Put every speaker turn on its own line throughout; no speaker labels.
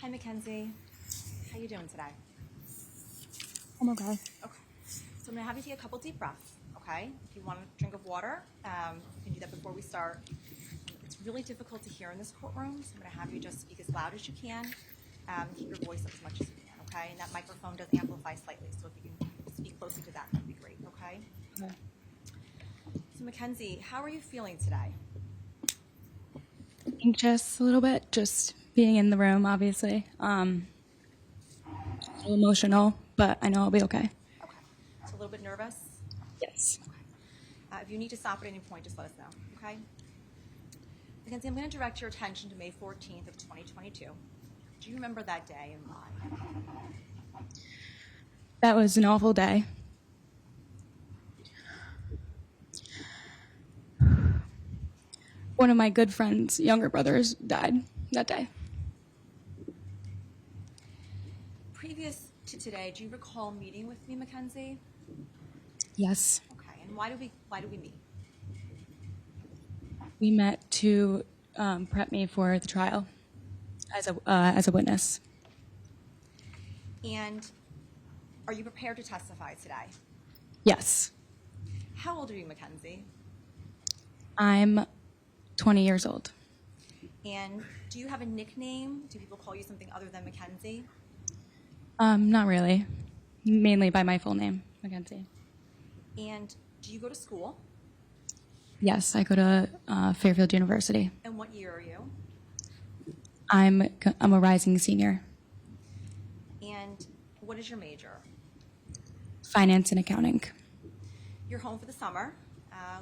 Hi, Mackenzie. How you doing today?
I'm okay.
Okay. So I'm going to have you take a couple deep breaths, okay? If you want a drink of water, you can do that before we start. It's really difficult to hear in this courtroom, so I'm going to have you just speak as loud as you can and keep your voice up as much as you can, okay? And that microphone does amplify slightly, so if you can speak closer to that, that'd be great, okay?
Okay.
So Mackenzie, how are you feeling today?
Anxious a little bit, just being in the room, obviously. A little emotional, but I know I'll be okay.
Okay. So a little bit nervous?
Yes.
If you need to stop at any point, just let us know, okay? Mackenzie, I'm going to direct your attention to May 14th of 2022. Do you remember that day and why?
That was an awful day. One of my good friend's younger brothers died that day.
Previous to today, do you recall meeting with me, Mackenzie?
Yes.
Okay, and why do we meet?
We met to prep me for the trial as a witness.
And are you prepared to testify today?
Yes.
How old are you, Mackenzie?
I'm 20 years old.
And do you have a nickname? Do people call you something other than Mackenzie?
Not really. Mainly by my full name, Mackenzie. And
do you go to school?
Yes, I go to Fairfield University.
And what year are you?
I'm a rising senior.
And what is your major?
Finance and accounting.
You're home for the summer.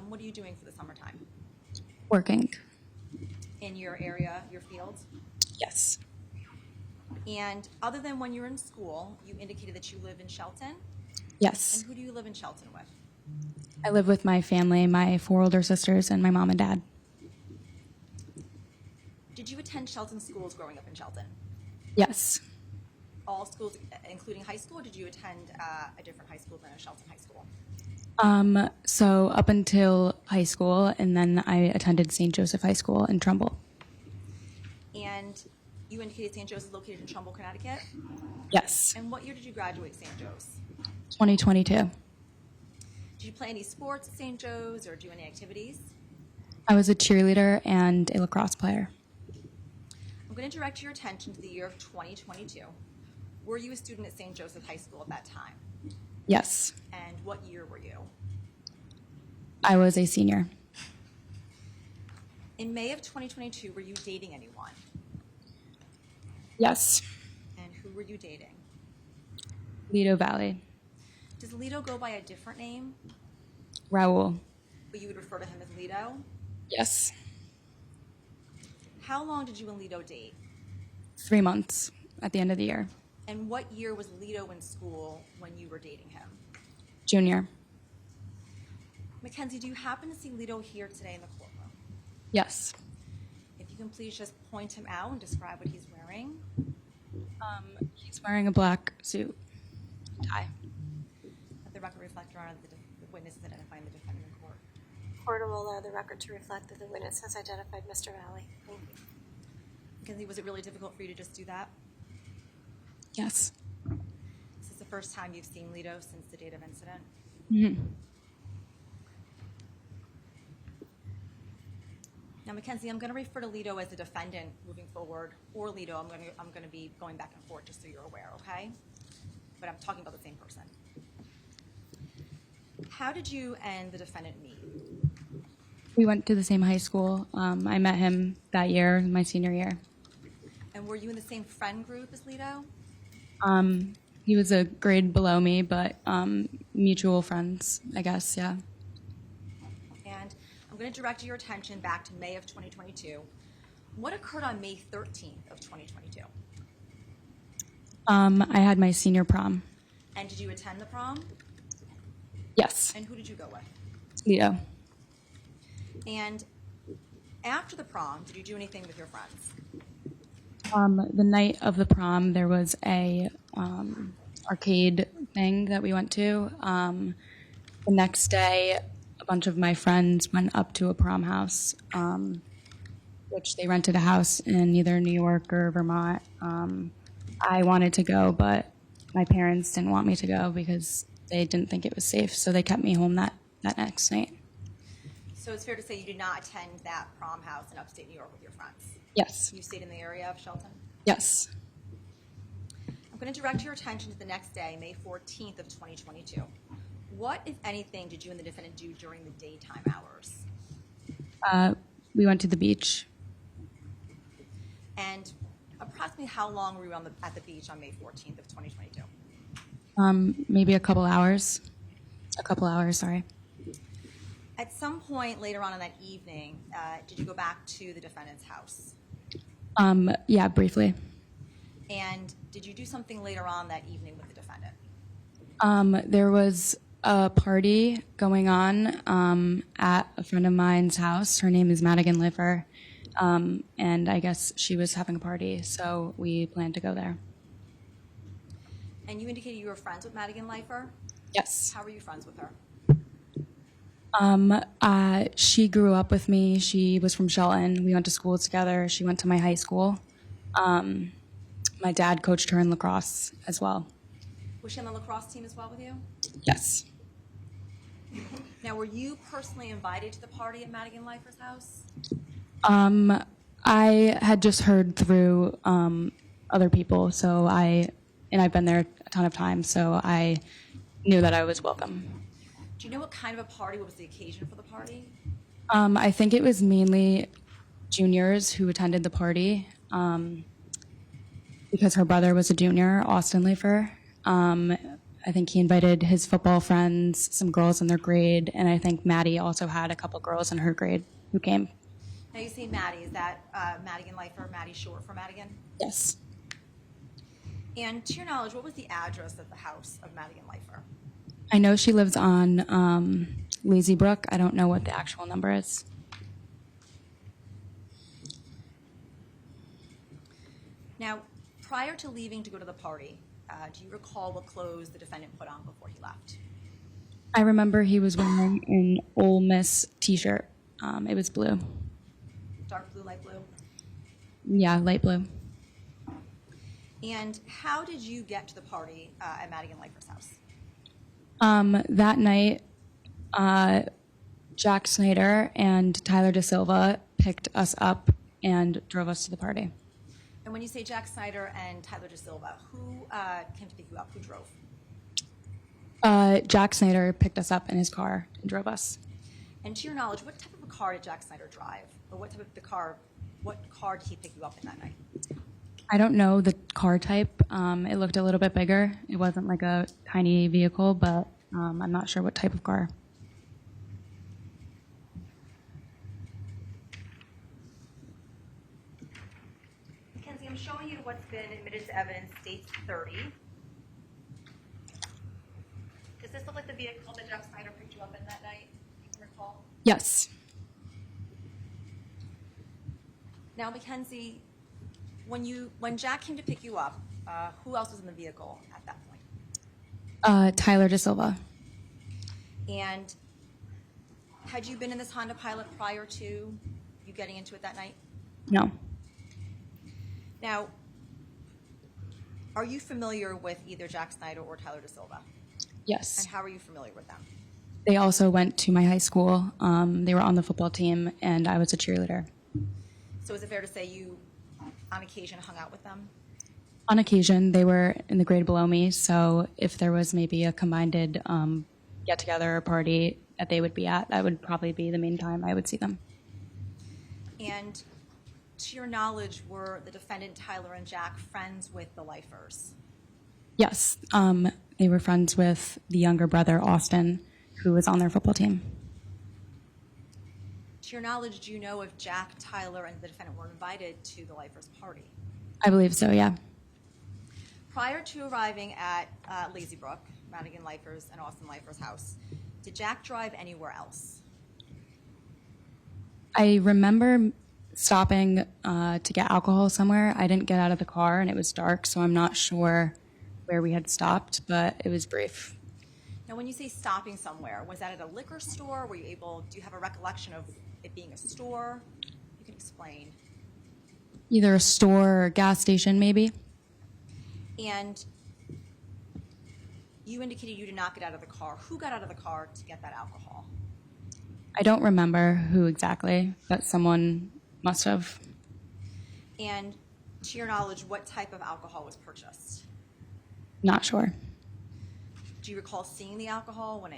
What are you doing for the summertime?
Working.
In your area, your field?
Yes.
And other than when you're in school, you indicated that you live in Shelton?
Yes.
And who do you live in Shelton with?
I live with my family, my 4 older sisters, and my mom and dad.
Did you attend Shelton schools growing up in Shelton?
Yes.
All schools, including high school, or did you attend a different high school than a Shelton high school?
So up until high school, and then I attended St. Joseph High School in Trumbull.
And you indicated St. Joe's is located in Trumbull, Connecticut?
Yes.
And what year did you graduate St. Joe's?
2022.
Did you play any sports at St. Joe's or do any activities?
I was a cheerleader and a lacrosse player.
I'm going to direct your attention to the year of 2022. Were you a student at St. Joseph High School at that time?
Yes.
And what year were you?
I was a senior.
In May of 2022, were you dating anyone?
Yes.
And who were you dating?
Lido Valley.
Does Lido go by a different name?
Raul.
But you would refer to him as Lido?
Yes.
How long did you and Lido date?
3 months at the end of the year.
And what year was Lido in school when you were dating him?
Junior.
Mackenzie, do you happen to see Lido here today in the courtroom?
Yes.
If you can please just point him out and describe what he's wearing.
He's wearing a black suit, tie.
Let the record reflect, Your Honor, that the witness is identifying the defendant in court.
Court will allow the record to reflect that the witness has identified Mr. Valle. Thank you.
Mackenzie, was it really difficult for you to just do that?
Yes.
Is this the first time you've seen Lido since the date of incident?
Mm-hmm.
Now, Mackenzie, I'm going to refer to Lido as the defendant moving forward, or Lido, I'm going to be going back and forth just so you're aware, okay? But I'm talking about the same person. How did you and the defendant meet?
We went to the same high school. I met him that year, my senior year.
And were you in the same friend group as Lido?
He was a grade below me, but mutual friends, I guess, yeah.
And I'm going to direct your attention back to May of 2022. What occurred on May 13th of 2022?
I had my senior prom.
And did you attend the prom?
Yes.
And who did you go with?
Lido.
And after the prom, did you do anything with your friends?
The night of the prom, there was a arcade thing that we went to. The next day, a bunch of my friends went up to a prom house. which they rented a house in either New York or Vermont. I wanted to go, but my parents didn't want me to go because they didn't think it was safe, so they kept me home that next night.
So it's fair to say you did not attend that prom house in upstate New York with your friends?
Yes.
You stayed in the area of Shelton?
Yes.
I'm going to direct your attention to the next day, May 14th of 2022. What, if anything, did you and the defendant do during the daytime hours?
We went to the beach.
And approximately how long were you at the beach on May 14th of 2022?
Maybe a couple hours. A couple hours, sorry.
At some point later on in that evening, did you go back to the defendant's house?
Yeah, briefly.
And did you do something later on that evening with the defendant?
There was a party going on at a friend of mine's house. Her name is Madigan Lifer, and I guess she was having a party, so we planned to go there.
And you indicated you were friends with Madigan Lifer?
Yes.
How were you friends with her?
She grew up with me. She was from Shelton. We went to school together. She went to my high school. My dad coached her in lacrosse as well.
Was she on the lacrosse team as well with you?
Yes.
Now, were you personally invited to the party at Madigan Lifer's house?
I had just heard through other people, so I've been there a ton of times, so I knew that I was welcome.
Do you know what kind of a party? What was the occasion for the party?
I think it was mainly juniors who attended the party because her brother was a junior, Austin Leifer. I think he invited his football friends, some girls in their grade, and I think Maddie also had a couple girls in her grade who came.
Now you say Maddie. Is that Madigan Lifer, Maddie short for Madigan?
Yes.
And to your knowledge, what was the address of the house of Madigan Lifer?
I know she lives on Lazy Brook. I don't know what the actual number is.
Now, prior to leaving to go to the party, do you recall what clothes the defendant put on before he left?
I remember he was wearing an Ole Miss t-shirt. It was blue.
Dark blue, light blue?
Yeah, light blue.
And how did you get to the party at Madigan Lifer's house?
That night, Jack Snyder and Tyler De Silva picked us up and drove us to the party.
And when you say Jack Snyder and Tyler De Silva, who came to pick you up? Who drove?
Jack Snyder picked us up in his car and drove us.
And to your knowledge, what type of a car did Jack Snyder drive? Or what type of what car did he pick you up in that night?
I don't know the car type. It looked a little bit bigger. It wasn't like a tiny vehicle, but I'm not sure what type of car.
Mackenzie, I'm showing you what's been admitted to evidence, states 30. Does this look like the vehicle that Jack Snyder picked you up in that night? You can recall?
Yes.
Now, Mackenzie, when Jack came to pick you up, who else was in the vehicle at that point?
Tyler De Silva.
And had you been in this Honda Pilot prior to you getting into it that night?
No.
Now, are you familiar with either Jack Snyder or Tyler De Silva?
Yes.
And how are you familiar with them?
They also went to my high school. They were on the football team, and I was a cheerleader.
So is it fair to say you, on occasion, hung out with them?
On occasion, they were in the grade below me, so if there was maybe a combined get-together or party that they would be at, that would probably be the main time I would see them.
And to your knowledge, were the defendant, Tyler and Jack, friends with the lifers?
Yes. They were friends with the younger brother, Austin, who was on their football team.
To your knowledge, do you know if Jack, Tyler, and the defendant were invited to the lifers' party?
I believe so, yeah.
Prior to arriving at Lazy Brook, Madigan Lifers and Austin Lifers' house, did Jack drive anywhere else?
I remember stopping to get alcohol somewhere. I didn't get out of the car, and it was dark, so I'm not sure where we had stopped, but it was brief.
Now, when you say stopping somewhere, was that at a liquor store? Do you have a recollection of it being a store? You can explain.
Either a store or a gas station, maybe.
And you indicated you did not get out of the car. Who got out of the car to get that alcohol?
I don't remember who exactly, but someone must have.
And to your knowledge, what type of alcohol was purchased?
Not sure.
Do you recall seeing the alcohol when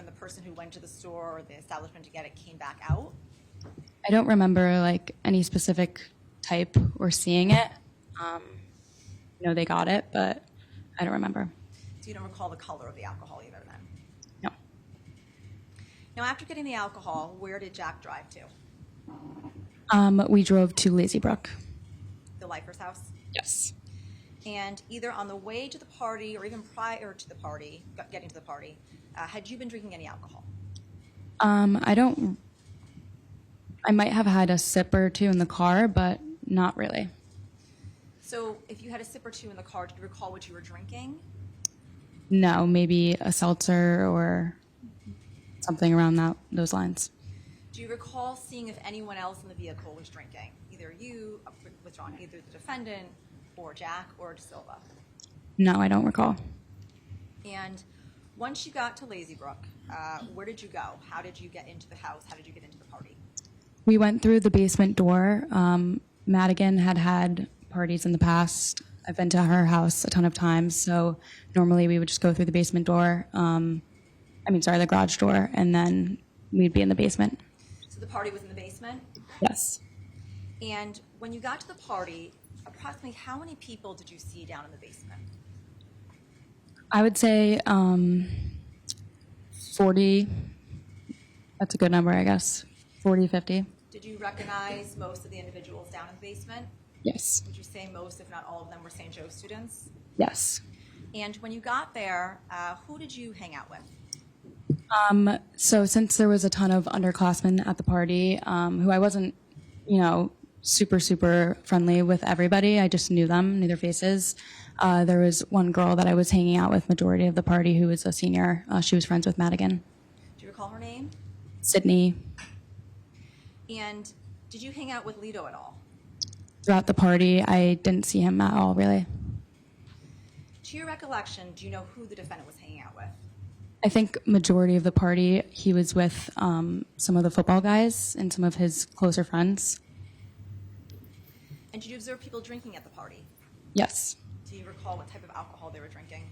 the person who went to the store or the establishment to get it came back out?
I don't remember like any specific type or seeing it. They got it, but I don't remember.
So you don't recall the color of the alcohol either then?
No.
Now, after getting the alcohol, where did Jack drive to?
We drove to Lazy Brook.
The Lifer's house?
Yes.
And either on the way to the party or even prior to the party, getting to the party, had you been drinking any alcohol?
I might have had a sip or two in the car, but not really.
So if you had a sip or two in the car, do you recall what you were drinking?
No, maybe a seltzer or something around those lines.
Do you recall seeing if anyone else in the vehicle was drinking? Either you, either the defendant, or Jack, or De Silva?
No, I don't recall.
And once you got to Lazy Brook, where did you go? How did you get into the house? How did you get into the party?
We went through the basement door. Madigan had parties in the past. I've been to her house a ton of times, so normally we would just go through the basement door. The garage door, and then we'd be in the basement.
So the party was in the basement?
Yes.
And when you got to the party, approximately how many people did you see down in the basement?
I would say 40. That's a good number, I guess. 40, 50.
Did you recognize most of the individuals down in the basement?
Yes.
Would you say most, if not all of them, were St. Joe students?
Yes.
And when you got there, who did you hang out with?
So since there was a ton of underclassmen at the party, who I wasn't, super, super friendly with everybody. I just knew them, knew their faces. There was one girl that I was hanging out with majority of the party who was a senior. She was friends with Madigan.
Do you recall her name?
Sydney.
And did you hang out with Lito at all?
Throughout the party, I didn't see him at all, really.
To your recollection, do you know who the defendant was hanging out with?
I think majority of the party, he was with some of the football guys and some of his closer friends.
And did you observe people drinking at the party?
Yes.
Do you recall what type of alcohol they were drinking?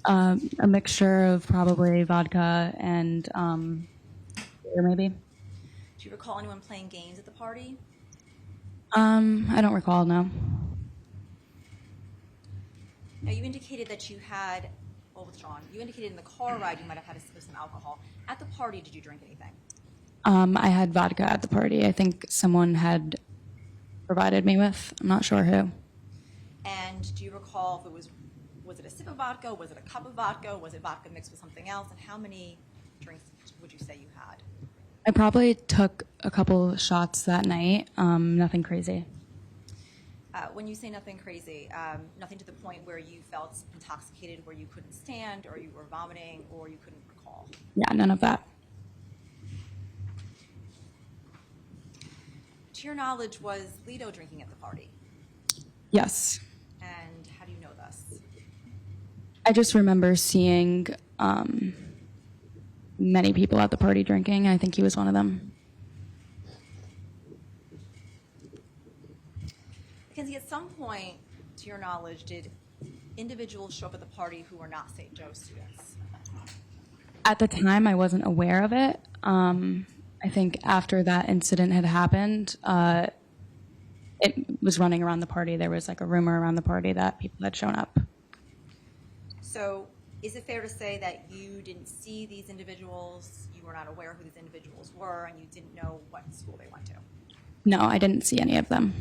A mixture of probably vodka and beer, maybe.
Do you recall anyone playing games at the party?
I don't recall, no.
Now, you indicated that you had, you indicated in the car ride you might have had a sip of some alcohol. At the party, did you drink anything?
I had vodka at the party. I think someone had provided me with. I'm not sure who.
And do you recall if was it a sip of vodka? Was it a cup of vodka? Was it vodka mixed with something else? And how many drinks would you say you had?
I probably took a couple shots that night. Nothing crazy.
When you say nothing crazy, nothing to the point where you felt intoxicated, where you couldn't stand, or you were vomiting, or you couldn't recall?
Yeah, none of that.
To your knowledge, was Lito drinking at the party?
Yes.
And how do you know this?
I just remember seeing many people at the party drinking. I think he was one of them.
Mackenzie, at some point, to your knowledge, did individuals show up at the party who were not St. Joe students?
At the time, I wasn't aware of it. I think after that incident had happened, it was running around the party. There was like a rumor around the party that people had shown up.
So is it fair to say that you didn't see these individuals, you were not aware who these individuals were, and you didn't know what school they went to?
No, I didn't see any of them.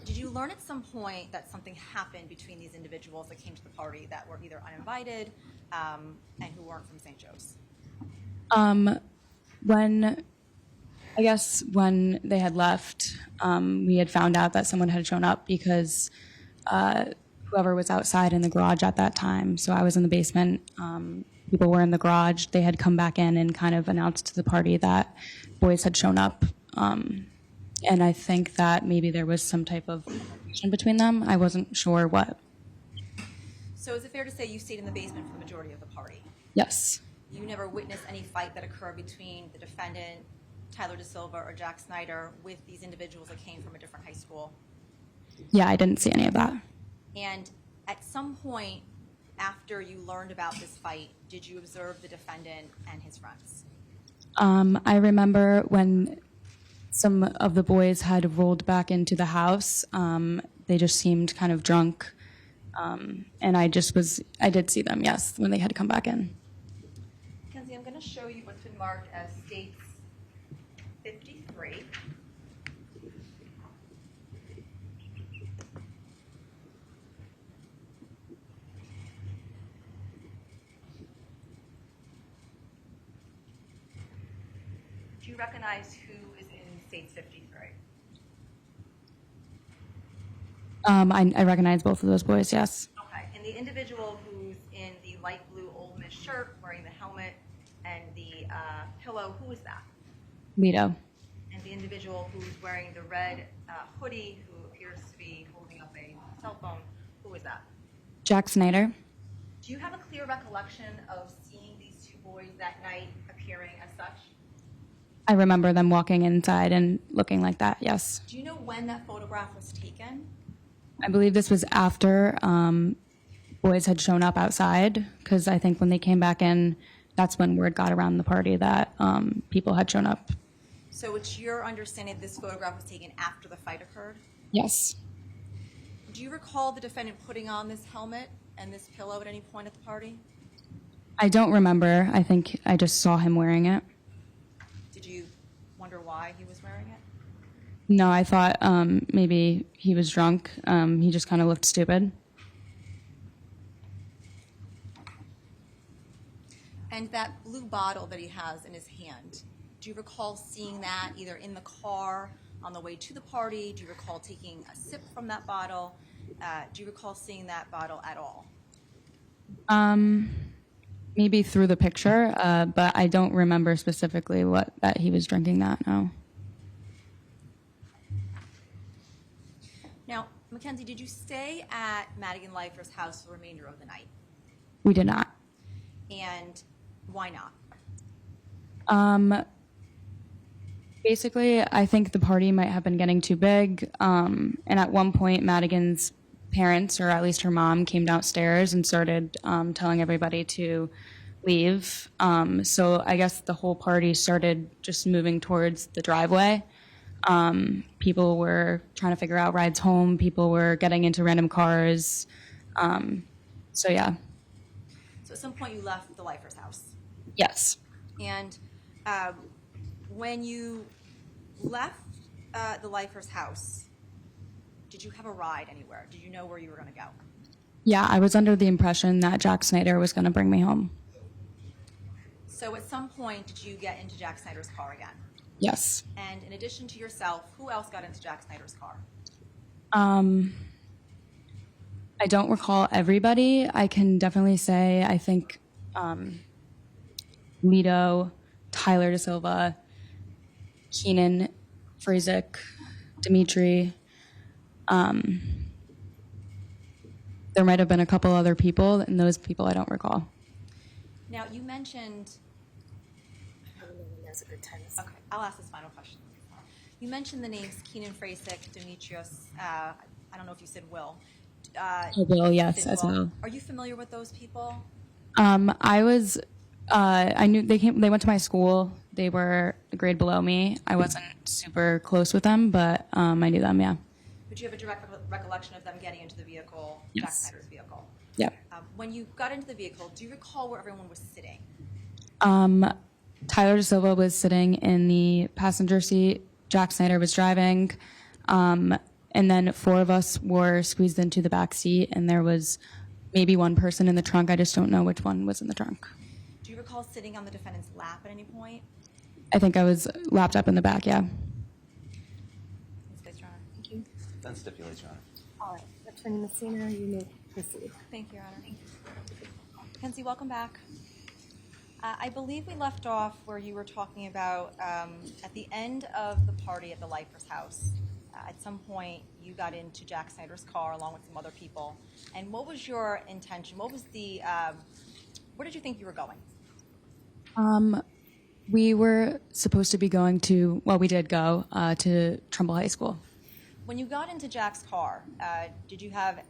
Did you learn at some point that something happened between these individuals that came to the party that were either uninvited and who weren't from St. Joe's?
When they had left, we had found out that someone had shown up because whoever was outside in the garage at that time, so I was in the basement, people were in the garage. They had come back in and kind of announced to the party that boys had shown up. And I think that maybe there was some type of connection between them. I wasn't sure what.
So is it fair to say you stayed in the basement for the majority of the party?
Yes.
You never witnessed any fight that occurred between the defendant, Tyler DeSilva, or Jack Snyder with these individuals that came from a different high school?
Yeah, I didn't see any of that.
And at some point after you learned about this fight, did you observe the defendant and his friends?
I remember when some of the boys had rolled back into the house. They just seemed kind of drunk. And I did see them, yes, when they had come back in.
Mackenzie, I'm going to show you what's been marked as States 53. Do you recognize who is in States 53?
I recognize both of those boys, yes.
Okay, and the individual who's in the light blue Ole Miss shirt, wearing the helmet and the pillow, who is that?
Lito.
And the individual who's wearing the red hoodie, who appears to be holding up a cell phone, who is that?
Jack Snyder.
Do you have a clear recollection of seeing these two boys that night appearing as such?
I remember them walking inside and looking like that, yes.
Do you know when that photograph was taken?
I believe this was after boys had shown up outside, because I think when they came back in, that's when word got around the party that people had shown up.
So it's your understanding that this photograph was taken after the fight occurred?
Yes.
Do you recall the defendant putting on this helmet and this pillow at any point at the party?
I don't remember. I think I just saw him wearing it.
Did you wonder why he was wearing it?
No, I thought maybe he was drunk. He just kind of looked stupid.
And that blue bottle that he has in his hand, do you recall seeing that either in the car on the way to the party? Do you recall taking a sip from that bottle? Do you recall seeing that bottle at all?
Maybe through the picture, but I don't remember specifically that he was drinking that, no.
Now, Mackenzie, did you stay at Madigan Leifer's house for the remainder of the night?
We did not.
And why not?
Basically, I think the party might have been getting too big. And at one point, Madigan's parents, or at least her mom, came downstairs and started telling everybody to leave. So I guess the whole party started just moving towards the driveway. People were trying to figure out rides home. People were getting into random cars. So yeah.
So at some point you left the Leifer's house.
Yes.
And when you left the Leifer's house, did you have a ride anywhere? Did you know where you were going to go?
Yeah, I was under the impression that Jack Snyder was going to bring me home.
So at some point, did you get into Jack Snyder's car again?
Yes.
And in addition to yourself, who else got into Jack Snyder's car?
I don't recall everybody. I can definitely say I think Lito, Tyler DeSilva, Keenan, Frazic, Dimitri. There might have been a couple other people, and those people I don't recall.
Now, you mentioned...
I don't know when now's a good time.
Okay, I'll ask this final question. You mentioned the names Keenan, Frazic, Demetrius, I don't know if you said Will.
Will, yes, as
Will.
well.
Are you familiar with those people?
I knew they went to my school. They were a grade below me. I wasn't super close with them, but I knew them, yeah.
But you have a direct recollection of them getting into the vehicle,
Yes.
Jack Snyder's vehicle?
Yeah.
When you got into the vehicle, do you recall where everyone was sitting?
Tyler DeSilva was sitting in the passenger seat. Jack Snyder was driving. And then 4 of us were squeezed into the back seat, and there was maybe one person in the trunk. I just don't know which one was in the trunk.
Do you recall sitting on the defendant's lap at any point?
I think I was lapped up in the back, yeah.
Thank you.
That stipulates, Your Honor.
All right, Attorney Messina, you may proceed.
Thank you, Your Honor. Kenzie, welcome back. I believe we left off where you were talking about at the end of the party at the Lifer's house. At some point, you got into Jack Snyder's car along with some other people. And what was your intention? What was the, where did you think you were going?
We were supposed to be going to, well, we did go to Trumbull High School.
When you got into Jack's car, did you have,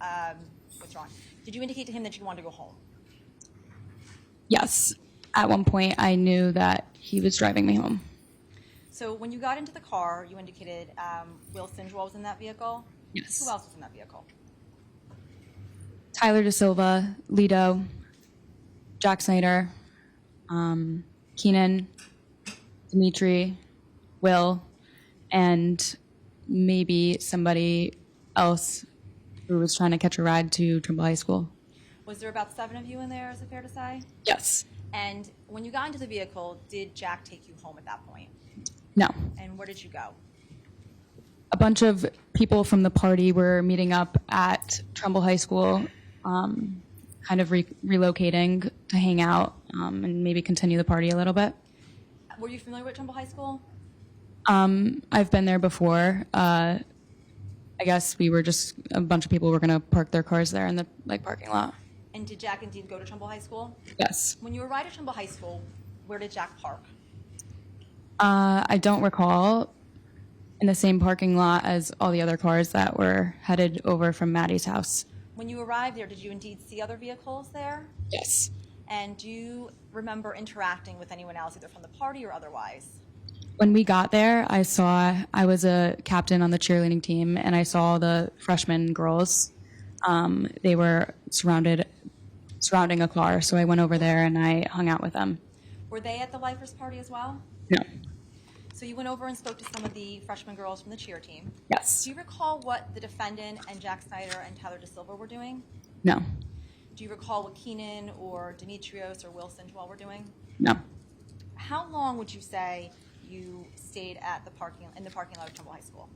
what's wrong? Did you indicate to him that you wanted to go home?
Yes. At one point, I knew that he was driving me home.
So when you got into the car, you indicated Will Sinjwell was in that vehicle?
Yes.
Who else was in that vehicle?
Tyler DeSilva, Lido, Jack Snyder, Keenan, Dimitri, Will, and maybe somebody else who was trying to catch a ride to Trumbull High School.
Was there about 7 of you in there, is it fair to say?
Yes.
And when you got into the vehicle, did Jack take you home at that point?
No.
And where did you go?
A bunch of people from the party were meeting up at Trumbull High School, kind of relocating to hang out and maybe continue the party a little bit.
Were you familiar with Trumbull High School?
I've been there before. I guess we were just a bunch of people were going to park their cars there in the parking lot.
And did Jack indeed go to Trumbull High School?
Yes.
When you arrived at Trumbull High School, where did Jack park?
I don't recall. In the same parking lot as all the other cars that were headed over from Maddie's house.
When you arrived there, did you indeed see other vehicles there?
Yes.
And do you remember interacting with anyone else, either from the party or otherwise?
When we got there, I was a captain on the cheerleading team, and I saw the freshman girls. They were surrounding a car, so I went over there and I hung out with them.
Were they at the Lifers party as well?
No.
So you went over and spoke to some of the freshman girls from the cheer team.
Yes.
Do you recall what the defendant and Jack Snyder and Tyler DeSilva were doing?
No.
Do you recall what Keenan or Demetrios or Will Sinjwell were doing?
No.
How long would you say you stayed at in the parking lot of Trumbull High School?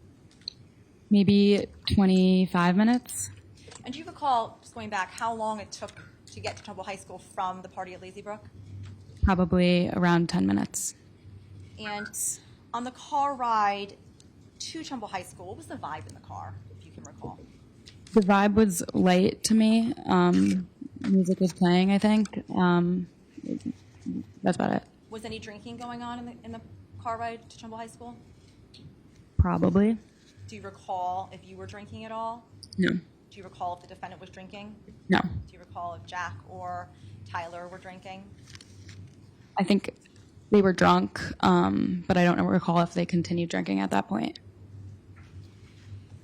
Maybe 25 minutes.
And do you recall, just going back, how long it took to get to Trumbull High School from the party at Lazy Brook?
Probably around 10 minutes.
And on the car ride to Trumbull High School, what was the vibe in the car, if you can recall?
The vibe was light to me. Music was playing, I think. That's about it.
Was any drinking going on in the car ride to Trumbull High School?
Probably.
Do you recall if you were drinking at all?
No.
Do you recall if the defendant was drinking?
No.
Do you recall if Jack or Tyler were drinking?
I think they were drunk, but I don't recall if they continued drinking at that point.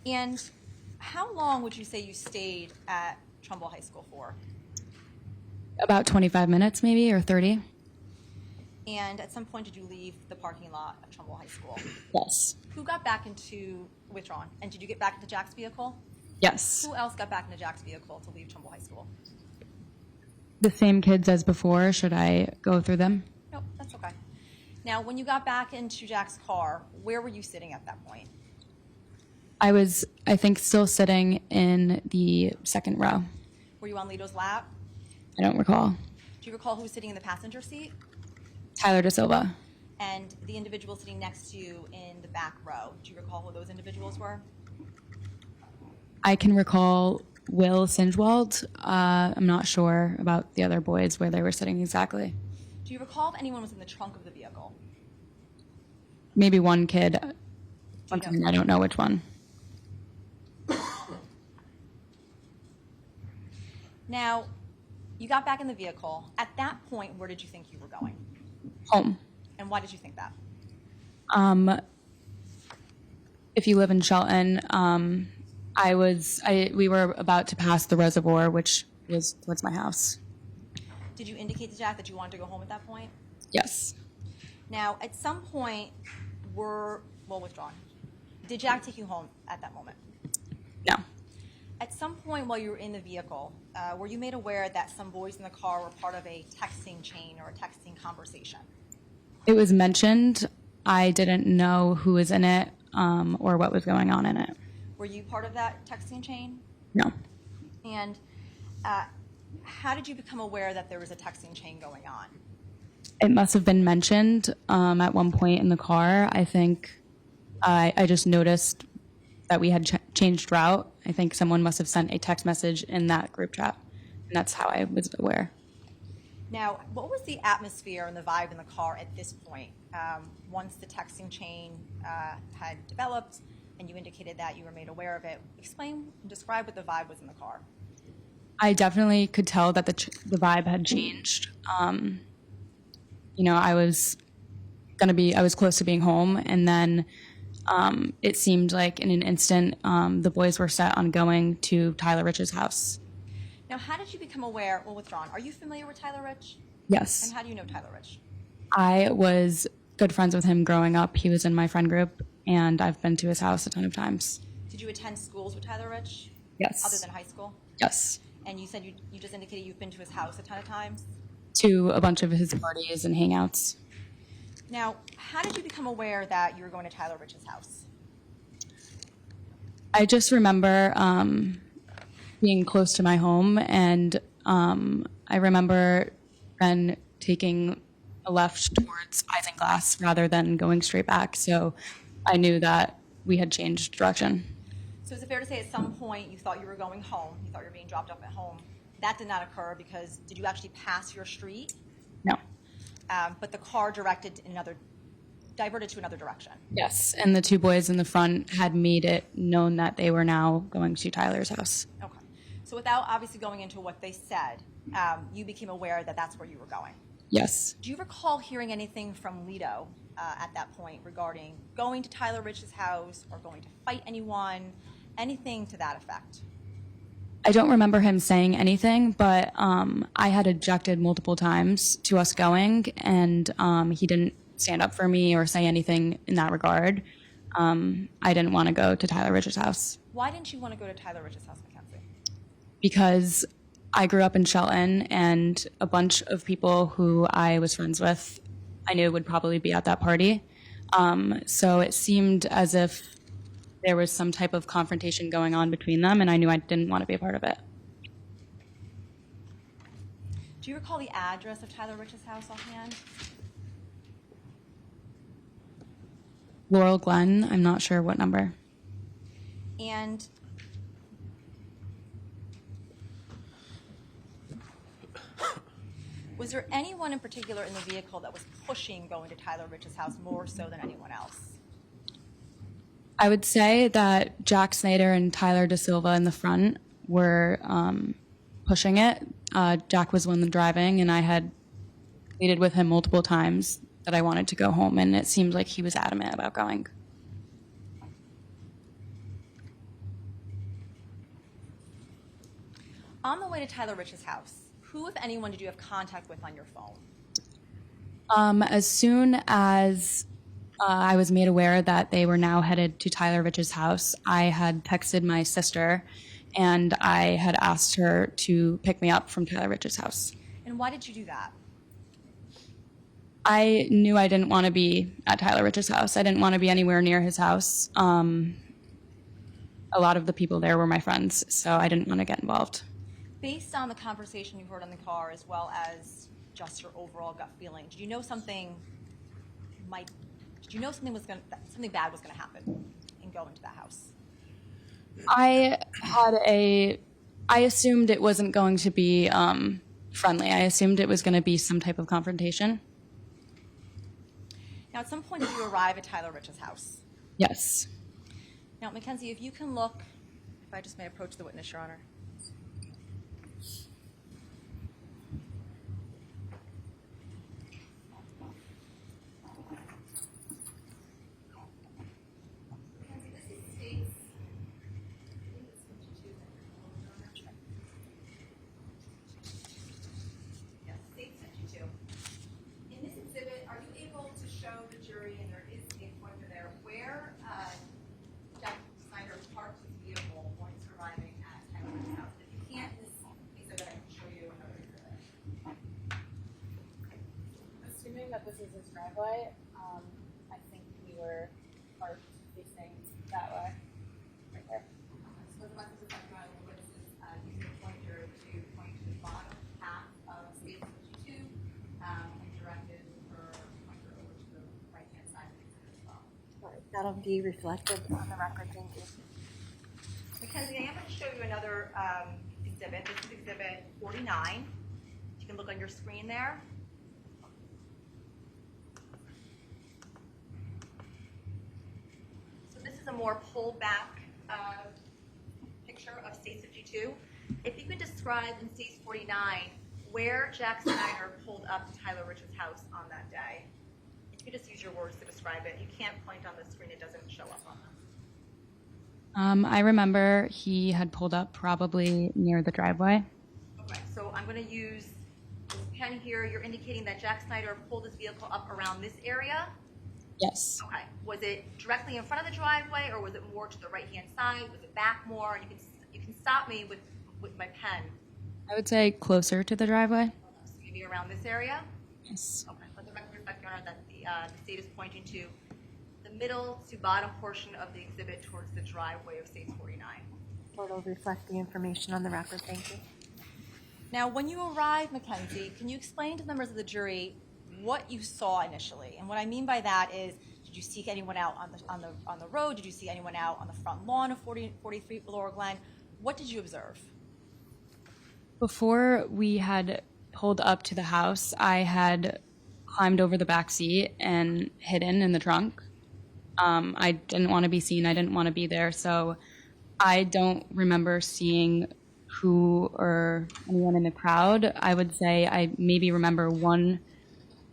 And how long would you say you stayed at Trumbull High School for?
About 25 minutes maybe, or 30.
And at some point, did you leave the parking lot at Trumbull High School?
Yes.
Who got back into withdrawn? And did you get back into Jack's vehicle?
Yes.
Who else got back into Jack's vehicle to leave Trumbull High School?
The same kids as before. Should I go through them?
Nope, that's okay. Now, when you got back into Jack's car, where were you sitting at that point?
I was, I think, still sitting in the second row.
Were you on Lito's lap?
I don't recall.
Do you recall who was sitting in the passenger seat?
Tyler DeSilva.
And the individual sitting next to you in the back row, do you recall who those individuals were?
I can recall Will Sinjwald. I'm not sure about the other boys where they were sitting exactly.
Do you recall if anyone was in the trunk of the vehicle?
Maybe one kid.
Do you know?
I don't know which one.
Now, you got back in the vehicle. At that point, where did you think you were going?
Home.
And why did you think that?
If you live in Shelton, we were about to pass the reservoir, which was towards my house.
Did you indicate to Jack that you wanted to go home at that point?
Yes.
Now, at some point, withdrawn. Did Jack take you home at that moment?
No.
At some point while you were in the vehicle, were you made aware that some boys in the car were part of a texting chain or a texting conversation?
It was mentioned. I didn't know who was in it or what was going on in it.
Were you part of that texting chain?
No.
And how did you become aware that there was a texting chain going on?
It must have been mentioned at one point in the car. I think I just noticed that we had changed route. I think someone must have sent a text message in that group chat, and that's how I was aware.
Now, what was the atmosphere and the vibe in the car at this point? Once the texting chain had developed and you indicated that you were made aware of it, explain and describe what the vibe was in the car.
I definitely could tell that the vibe had changed. I was close to being home, and then it seemed like in an instant the boys were set on going to Tyler Rich's house.
Now, how did you become aware? Well, withdrawn. Are you familiar with Tyler Rich?
Yes.
And how do you know Tyler Rich?
I was good friends with him growing up. He was in my friend group, and I've been to his house a ton of times.
Did you attend schools with Tyler Rich?
Yes.
Other than high school?
Yes.
And you said you just indicated you've been to his house a ton of times?
To a bunch of his parties and hangouts.
Now, how did you become aware that you were going to Tyler Rich's house?
I just remember being close to my home, and I remember then taking a left towards Isinglass rather than going straight back. So I knew that we had changed direction.
So is it fair to say at some point you thought you were going home, you thought you were being dropped off at home? That did not occur because did you actually pass your street?
No.
But the car diverted to another direction.
Yes, and the two boys in the front had made it known that they were now going to Tyler's house.
Okay. So without obviously going into what they said, you became aware that that's where you were going.
Yes.
Do you recall hearing anything from Lito at that point regarding going to Tyler Rich's house or going to fight anyone, anything to that effect?
I don't remember him saying anything, but I had objected multiple times to us going, and he didn't stand up for me or say anything in that regard. I didn't want to go to Tyler Rich's house.
Why didn't you want to go to Tyler Rich's house, Mackenzie?
Because I grew up in Shelton, and a bunch of people who I was friends with I knew would probably be at that party. So it seemed as if there was some type of confrontation going on between them, and I knew I didn't want to be a part of it.
Do you recall the address of Tyler Rich's house offhand?
Laurel Glen, I'm not sure what number.
And was there anyone in particular in the vehicle that was pushing going to Tyler Rich's house more so than anyone else?
I would say that Jack Snyder and Tyler Da Silva in the front were pushing it. Jack was one driving, and I had pleaded with him multiple times that I wanted to go home, and it seemed like he was adamant about going.
On the way to Tyler Rich's house, who, if anyone, did you have contact with on your phone?
As soon as I was made aware that they were now headed to Tyler Rich's house, I had texted my sister, and I had asked her to pick me up from Tyler Rich's house.
And why did you do that?
I knew I didn't want to be at Tyler Rich's house. I didn't want to be anywhere near his house. A lot of the people there were my friends, so I didn't want to get involved.
Based on the conversation you heard in the car, as well as just your overall gut feeling, did you know something something bad was going to happen in going to that house?
I assumed it wasn't going to be friendly. I assumed it was going to be some type of confrontation.
Now, at some point, did you arrive at Tyler Rich's house?
Yes.
Now, Mackenzie, if you can look, if I just may approach the witness, Your Honor.
This is his driveway. I think we were parked facing that way, right there.
So the message is that the witnesses using a pointer to point to the bottom half of State 52 and directed
That'll be reflected on the record, thank you.
Mackenzie, I am going to show you another exhibit. This is exhibit 49. You can look on your screen there. So this is a more pulled back picture of Stage 52. If you could describe in Stage 49 where Jack Snyder pulled up to Tyler Rich's house on that day. If you could just use your words to describe it. You can't point on the screen, it doesn't show up on this.
I remember he had pulled up probably near the driveway.
Okay, so I'm going to use this pen here. You're indicating that Jack Snyder pulled his vehicle up around this area?
Yes.
Okay. Was it directly in front of the driveway, or was it more to the right-hand side? Was it back more? And you can stop me with my pen.
I would say closer to the driveway.
So maybe around this area?
Yes.
Okay. Let the record reflect, Your Honor, that the state is pointing to the middle to bottom portion of the exhibit towards the driveway of Stage 49.
Court will reflect the information on the record, thank you.
Now, when you arrived, Mackenzie, can you explain to the members of the jury what you saw initially? And what I mean by that is, did you see anyone out on the road? Did you see anyone out on the front lawn of 43 Laurel Glen? What did you observe?
Before we had pulled up to the house, I had climbed over the back seat and hidden in the trunk. I didn't want to be seen. I didn't want to be there. So I don't remember seeing who or anyone in the crowd. I would say I maybe remember one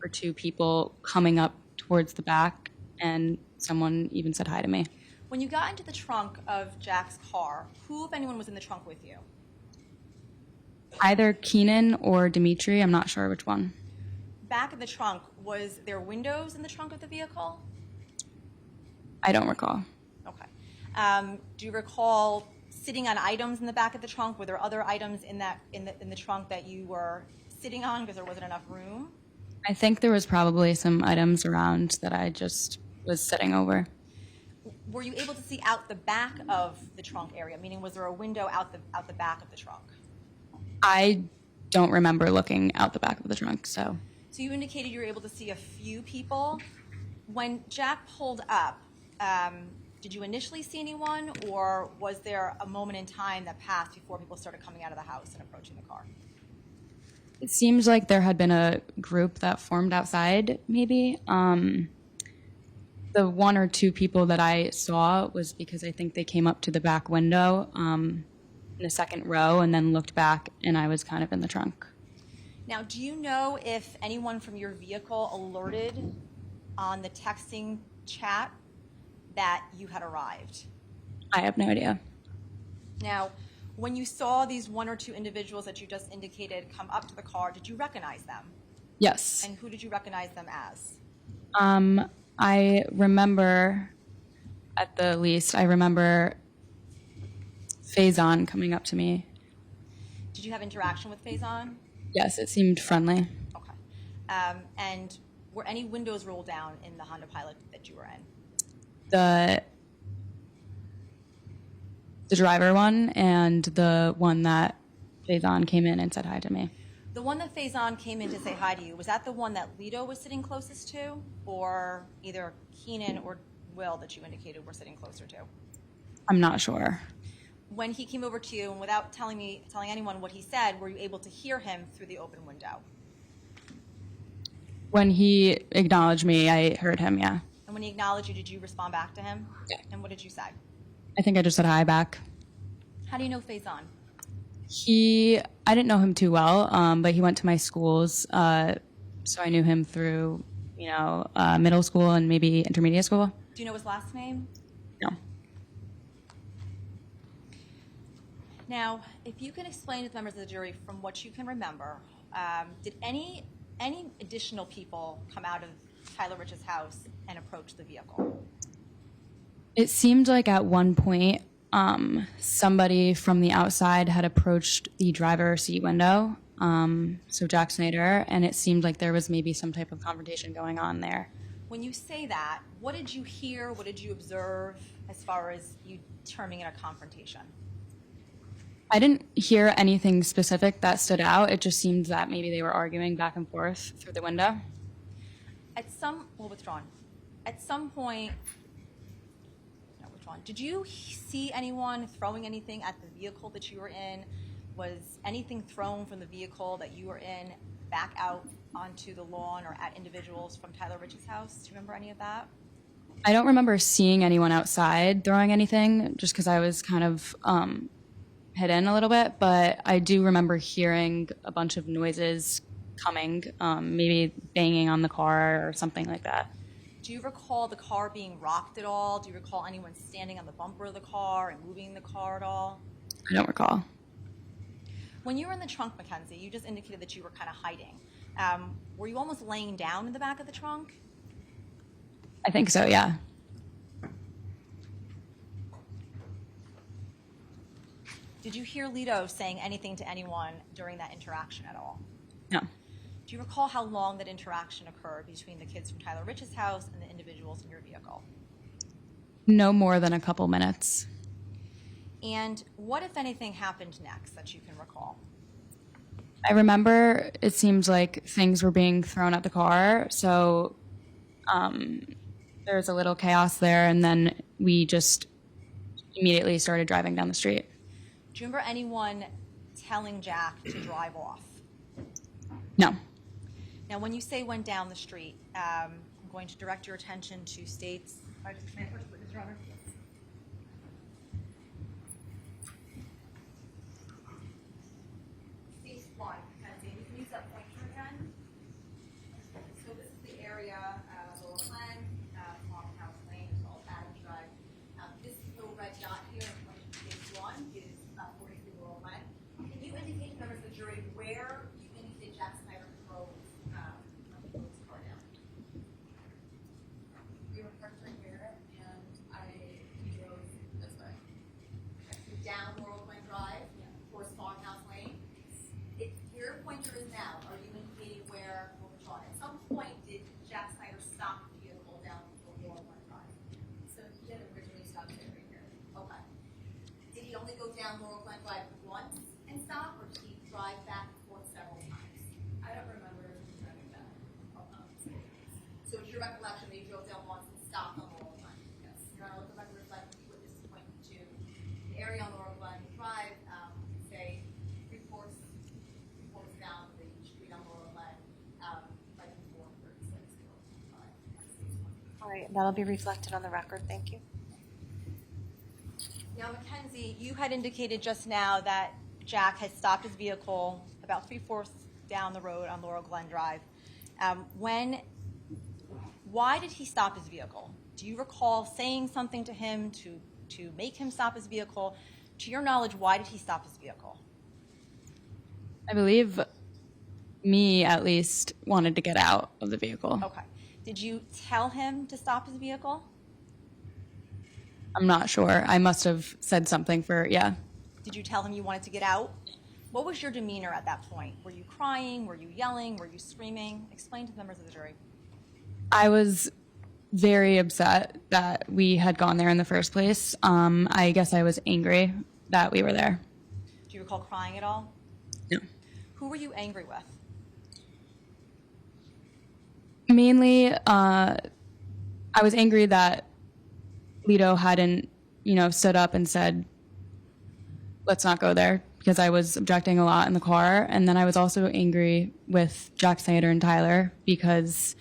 or two people coming up towards the back, and someone even said hi to me.
When you got into the trunk of Jack's car, who, if anyone, was in the trunk with you?
Either Keenan or Dimitri. I'm not sure which one.
Back of the trunk, was there windows in the trunk of the vehicle?
I don't recall.
Okay. Do you recall sitting on items in the back of the trunk? Were there other items in the trunk that you were sitting on because there wasn't enough room?
I think there was probably some items around that I just was sitting over.
Were you able to see out the back of the trunk area? Meaning, was there a window out the back of the trunk?
I don't remember looking out the back of the trunk, so.
So you indicated you were able to see a few people. When Jack pulled up, did you initially see anyone, or was there a moment in time that passed before people started coming out of the house and approaching the car?
It seems like there had been a group that formed outside, maybe. The one or two people that I saw was because I think they came up to the back window in the second row and then looked back, and I was kind of in the trunk.
Now, do you know if anyone from your vehicle alerted on the texting chat that you had arrived?
I have no idea.
Now, when you saw these one or two individuals that you just indicated come up to the car, did you recognize them?
Yes.
And who did you recognize them as?
I remember, at the least, I remember Faison coming up to me.
Did you have interaction with Faison?
Yes, it seemed friendly.
Okay. And were any windows rolled down in the Honda Pilot that you were in?
The driver one and the one that Faison came in and said hi to me.
The one that Faison came in to say hi to you, was that the one that Lito was sitting closest to, or either Keenan or Will that you indicated were sitting closer to?
I'm not sure.
When he came over to you, and without telling anyone what he said, were you able to hear him through the open window?
When he acknowledged me, I heard him, yeah.
And when he acknowledged you, did you respond back to him?
Yeah.
And what did you say?
I think I just said hi back.
How do you know Faison?
I didn't know him too well, but he went to my schools, so I knew him through, middle school and maybe intermediate school.
Do you know his last name?
No.
Now, if you can explain to the members of the jury from what you can remember, did any additional people come out of Tyler Rich's house and approach the vehicle?
It seemed like at one point, somebody from the outside had approached the driver's seat window, so Jack Snyder, and it seemed like there was maybe some type of confrontation going on there.
When you say that, what did you hear, what did you observe as far as you terming it a confrontation?
I didn't hear anything specific that stood out. It just seemed that maybe they were arguing back and forth through the window.
At some point, one. Did you see anyone throwing anything at the vehicle that you were in? Was anything thrown from the vehicle that you were in back out onto the lawn or at individuals from Tyler Rich's house? Do you remember any of that?
I don't remember seeing anyone outside throwing anything just because I was kind of hidden a little bit, but I do remember hearing a bunch of noises coming, maybe banging on the car or something like that.
Do you recall the car being rocked at all? Do you recall anyone standing on the bumper of the car and moving the car at all?
I don't recall.
When you were in the trunk, Mackenzie, you just indicated that you were kind of hiding. Were you almost laying down in the back of the trunk?
I think so, yeah.
Did you hear Lito saying anything to anyone during that interaction at all?
No.
Do you recall how long that interaction occurred between the kids from Tyler Rich's house and the individuals in your vehicle?
No more than a couple minutes.
And what, if anything, happened next that you can recall?
I remember it seemed like things were being thrown at the car, so there was a little chaos there, and then we just immediately started driving down the street.
Do you remember anyone telling Jack to drive off?
No.
Now, when you say went down the street, I'm going to direct your attention to states. May I first witness, Your Honor? State 1, Mackenzie, we can use that pointer again. So this is the area, Laurel Glen, Prom House Lane, as well as Adams Drive. This little red dot here in front of state 1 is 43 Laurel Glen. Can you indicate to members of the jury where you indicate Jack Snyder drove his car down?
We were parked right here, and he drove this way.
So down Laurel Glen Drive, towards Farmhouse Lane. If your pointer is now, are you indicating where we're on? At some point, did Jack Snyder stop the vehicle down Laurel Glen Drive?
So he had originally stopped it right here.
Okay. Did he only go down Laurel Glen Drive once and stop, or did he drive back and forth several times?
I don't remember him driving that.
So it's your recollection that he drove down once and stopped on Laurel Glen?
Yes.
Your Honor, let the record reflect that the witness pointed to the area on Laurel Glen Drive, say three-fourths down the street on Laurel Glen, right before 36
All right, that'll be reflected on the record. Thank you.
Now, Mackenzie, you had indicated just now that Jack had stopped his vehicle about three-fourths down the road on Laurel Glen Drive. Why did he stop his vehicle? Do you recall saying something to him to make him stop his vehicle? To your knowledge, why did he stop his vehicle?
I believe me, at least, wanted to get out of the vehicle.
Okay. Did you tell him to stop his vehicle?
I'm not sure. I must have said something yeah.
Did you tell him you wanted to get out? What was your demeanor at that point? Were you crying? Were you yelling? Were you screaming? Explain to the members of the jury.
I was very upset that we had gone there in the first place. I guess I was angry that we were there.
Do you recall crying at all?
No.
Who were you angry with?
Mainly, I was angry that Lito hadn't, stood up and said, let's not go there, because I was objecting a lot in the car. And then I was also angry with Jack Snyder and Tyler because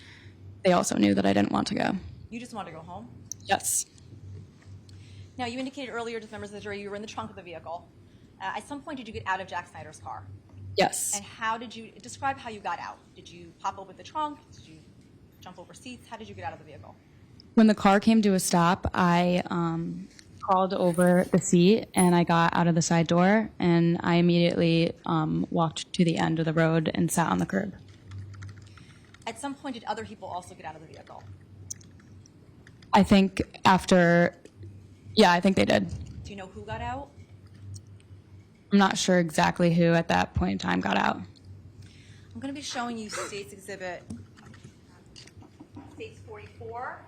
they also knew that I didn't want to go.
You just wanted to go home?
Yes.
Now, you indicated earlier to members of the jury you were in the trunk of the vehicle. At some point, did you get out of Jack Snyder's car?
Yes.
And how did you describe how you got out? Did you pop open the trunk? Did you jump over seats? How did you get out of the vehicle?
When the car came to a stop, I crawled over the seat and I got out of the side door, and I immediately walked to the end of the road and sat on the curb.
At some point, did other people also get out of the vehicle?
I think I think they did.
Do you know who got out?
I'm not sure exactly who at that point in time got out.
I'm going to be showing you State's Exhibit, State's 44.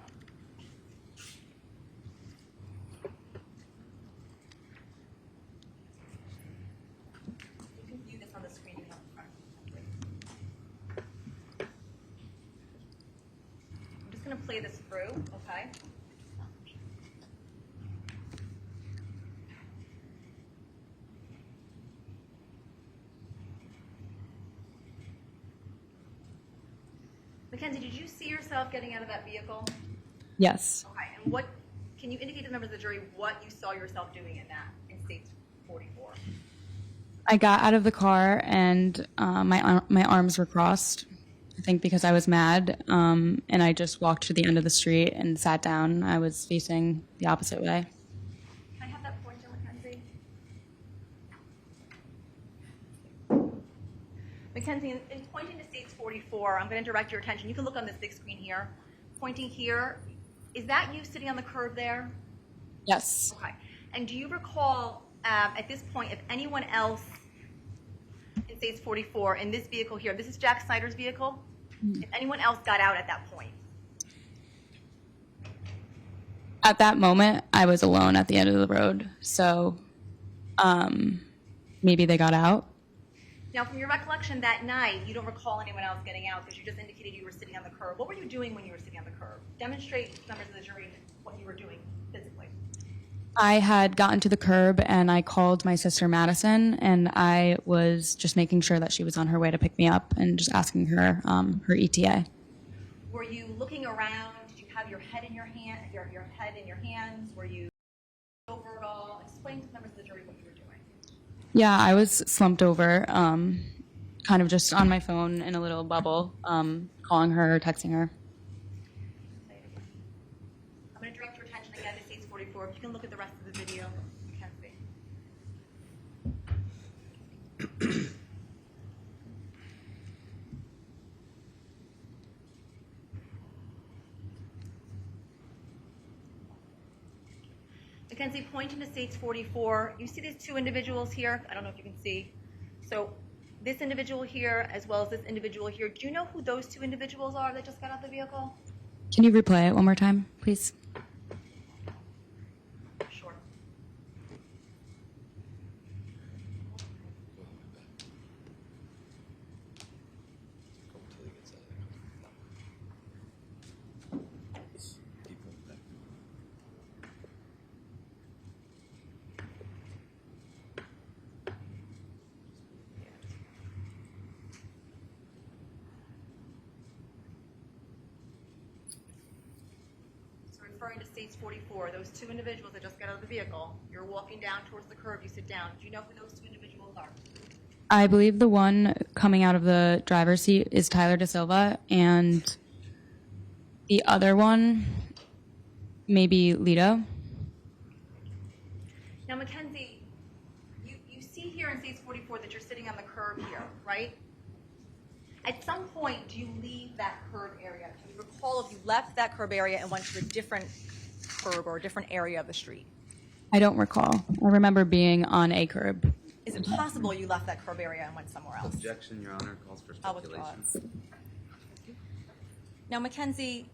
You can view this on the screen in front. I'm just going to play this through, okay? Mackenzie, did you see yourself getting out of that vehicle?
Yes.
Okay, and what, can you indicate to the members of the jury what you saw yourself doing in State 44?
I got out of the car and my arms were crossed, I think because I was mad, and I just walked to the end of the street and sat down. I was facing the opposite way.
Can I have that pointer, Mackenzie? Mackenzie, in pointing to State 44, I'm going to direct your attention. You can look on this big screen here. Pointing here, is that you sitting on the curb there?
Yes.
Okay. And do you recall at this point if anyone else in State 44 in this vehicle here, this is Jack Snyder's vehicle, if anyone else got out at that point?
At that moment, I was alone at the end of the road, so maybe they got out.
Now, from your recollection that night, you don't recall anyone else getting out because you just indicated you were sitting on the curb. What were you doing when you were sitting on the curb? Demonstrate to members of the jury what you were doing physically.
I had gotten to the curb and I called my sister Madison, and I was just making sure that she was on her way to pick me up and just asking her her ETA.
Were you looking around? Did you have your head in your hand? Your head in your hands? Were you over at all? Explain to members of the jury what you were doing.
Yeah, I was slumped over, kind of just on my phone in a little bubble, calling her, texting her.
I'm going to direct your attention again to State 44. If you can look at the rest of the video, you can see. Mackenzie, pointing to State 44, you see these two individuals here? I don't know if you can see. So this individual here as well as this individual here, do you know who those two individuals are that just got out of the vehicle?
Can you replay it one more time, please?
Sure. Referring to State 44, those two individuals that just got out of the vehicle, you're walking down towards the curb, you sit down. Do you know who those two individuals are?
I believe the one coming out of the driver's seat is Tyler Da Silva, and the other one, maybe Lito.
Now, Mackenzie, you see here in State 44 that you're sitting on the curb here, right? At some point, do you leave that curb area? Do you recall if you left that curb area and went to a different curb or a different area of the street?
I don't recall. I remember being on a curb.
Is it possible you left that curb area and went somewhere else?
Objection, Your Honor, calls for
I'll withdraw
speculation.
it. Now, Mackenzie,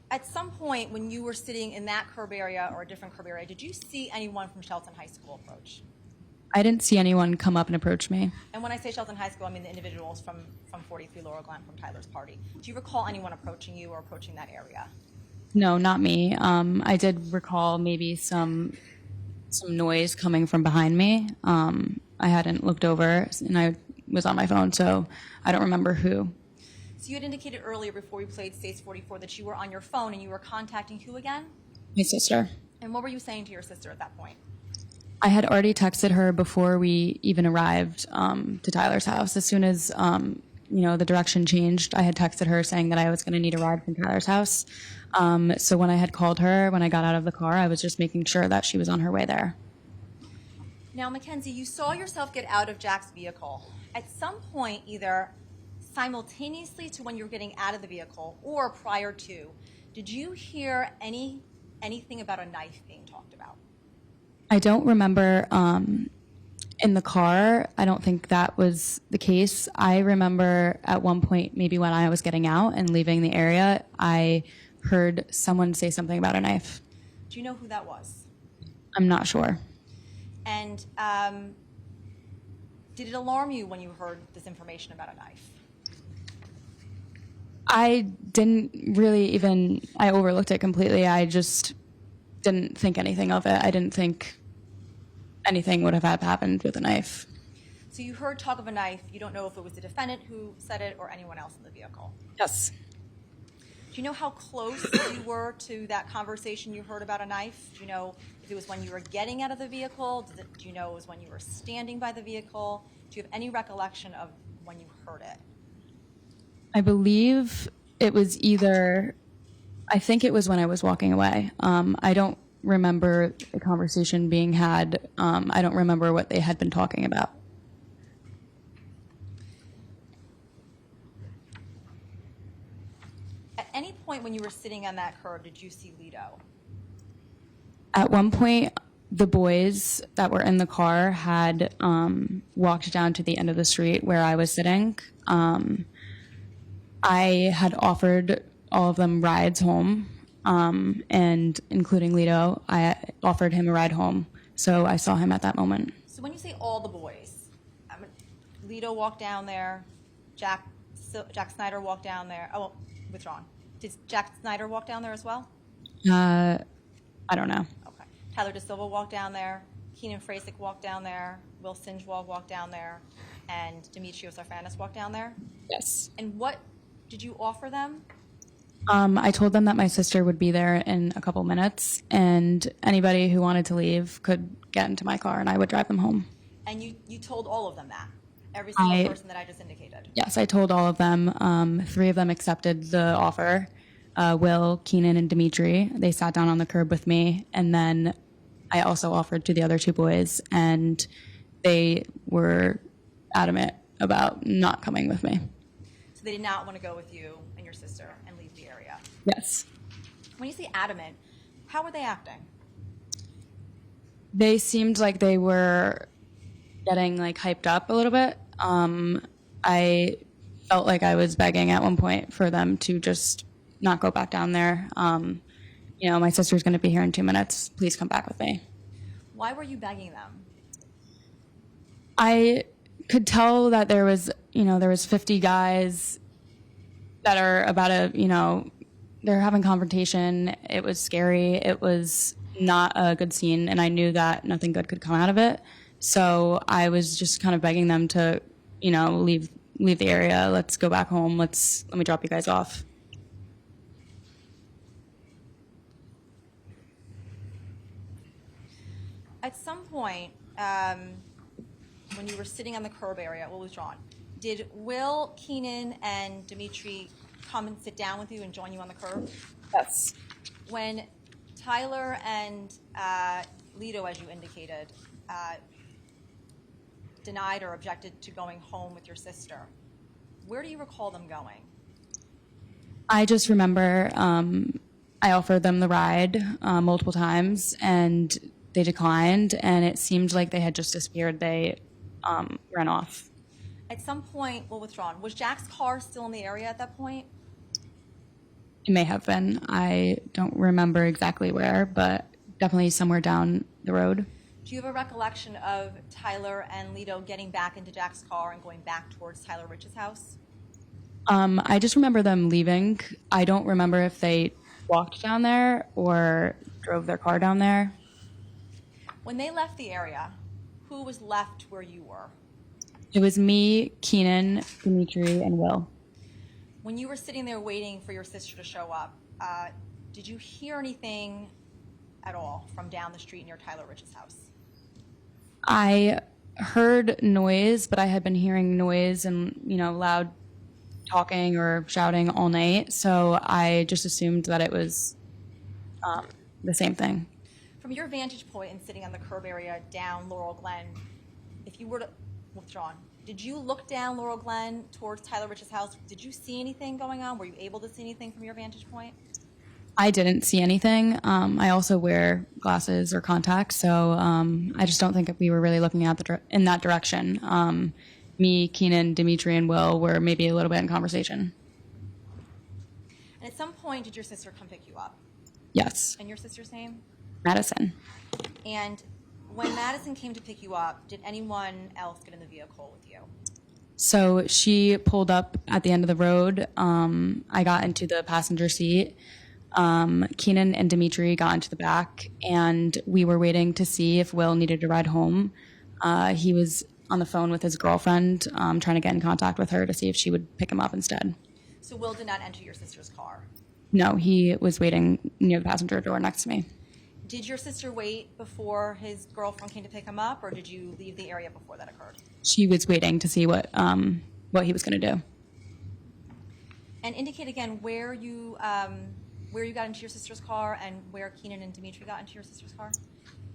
at some point when you were sitting in that curb area or a different curb area, did you see anyone from Shelton High School approach?
I didn't see anyone come up and approach me.
And when I say Shelton High School, I mean the individuals from 43 Laurel Glen from Tyler's party. Do you recall anyone approaching you or approaching that area?
No, not me. I did recall maybe some noise coming from behind me. I hadn't looked over, and I was on my phone, so I don't remember who.
So you had indicated earlier before we played State 44 that you were on your phone and you were contacting who again?
My sister.
And what were you saying to your sister at that point?
I had already texted her before we even arrived to Tyler's house. As soon as the direction changed, I had texted her saying that I was going to need a ride from Tyler's house. So when I had called her, when I got out of the car, I was just making sure that she was on her way there.
Now, Mackenzie, you saw yourself get out of Jack's vehicle. At some point, either simultaneously to when you were getting out of the vehicle or prior to, did you hear anything about a knife being talked about?
I don't remember in the car. I don't think that was the case. I remember at one point, maybe when I was getting out and leaving the area, I heard someone say something about a knife.
Do you know who that was?
I'm not sure.
And did it alarm you when you heard this information about a knife?
I didn't really I overlooked it completely. I just didn't think anything of it. I didn't think anything would have happened with a knife.
So you heard talk of a knife. You don't know if it was the defendant who said it or anyone else in the vehicle.
Yes.
Do you know how close you were to that conversation you heard about a knife? Do you know if it was when you were getting out of the vehicle? Do you know it was when you were standing by the vehicle? Do you have any recollection of when you heard it?
I believe it was I think it was when I was walking away. I don't remember the conversation being had. I don't remember what they had been talking about.
At any point when you were sitting on that curb, did you see Lido?
At one point, the boys that were in the car had walked down to the end of the street where I was sitting. I had offered all of them rides home, and including Lido, I offered him a ride home. So I saw him at that moment.
So when you say all the boys, Lido walked down there, Jack Snyder walked down there. Oh, well, withdrawn. Did Jack Snyder walk down there as well?
I don't know.
Okay. Tyler DeSilva walked down there. Keenan Frasick walked down there. Will Sinjwal walked down there. And Demetrios Arfanis walked down there.
Yes.
And what did you offer them?
I told them that my sister would be there in a couple minutes, and anybody who wanted to leave could get into my car, and I would drive them home.
And you told all of them that? Every single person that I just indicated?
Yes, I told all of them. 3 of them accepted the offer. Will, Keenan, and Dimitri. They sat down on the curb with me, and then I also offered to the other 2 boys, and they were adamant about not coming with me.
So they did not want to go with you and your sister and leave the area?
Yes.
When you say adamant, how were they acting?
They seemed like they were getting hyped up a little bit. I felt like I was begging at one point for them to just not go back down there. My sister's going to be here in 2 minutes. Please come back with me.
Why were you begging them?
I could tell that there was 50 guys that are about they're having confrontation. It was scary. It was not a good scene, and I knew that nothing good could come out of it. So I was just kind of begging them to, leave the area. Let's go back home. Let me drop you guys off.
At some point, when you were sitting on the curb area, what was drawn? Did Will, Keenan, and Dimitri come and sit down with you and join you on the curb?
Yes.
When Tyler and Lido, as you indicated, denied or objected to going home with your sister, where do you recall them going?
I just remember I offered them the ride multiple times, and they declined, and it seemed like they had just disappeared. They ran off.
At some point, well, withdrawn. Was Jack's car still in the area at that point?
It may have been. I don't remember exactly where, but definitely somewhere down the road.
Do you have a recollection of Tyler and Lido getting back into Jack's car and going back towards Tyler Rich's house?
I just remember them leaving. I don't remember if they walked down there or drove their car down there.
When they left the area, who was left where you were?
It was me, Keenan, Dimitri, and Will.
When you were sitting there waiting for your sister to show up, did you hear anything at all from down the street near Tyler Rich's house?
I heard noise, but I had been hearing noise and, loud talking or shouting all night, so I just assumed that it was the same thing.
From your vantage point and sitting on the curb area down Laurel Glen, if you were to withdraw, did you look down Laurel Glen towards Tyler Rich's house? Did you see anything going on? Were you able to see anything from your vantage point?
I didn't see anything. I also wear glasses or contacts, so I just don't think we were really looking in that direction. Me, Keenan, Dimitri, and Will were maybe a little bit in conversation.
And at some point, did your sister come pick you up?
Yes.
And your sister's name?
Madison.
And when Madison came to pick you up, did anyone else get in the vehicle with you?
So she pulled up at the end of the road. I got into the passenger seat. Keenan and Dimitri got into the back, and we were waiting to see if Will needed to ride home. He was on the phone with his girlfriend, trying to get in contact with her to see if she would pick him up instead.
So Will did not enter your sister's car.
No, he was waiting near the passenger door next to me.
Did your sister wait before his girlfriend came to pick him up, or did you leave the area before that occurred?
She was waiting to see what he was going to do.
And indicate again where you got into your sister's car and where Keenan and Dimitri got into your sister's car.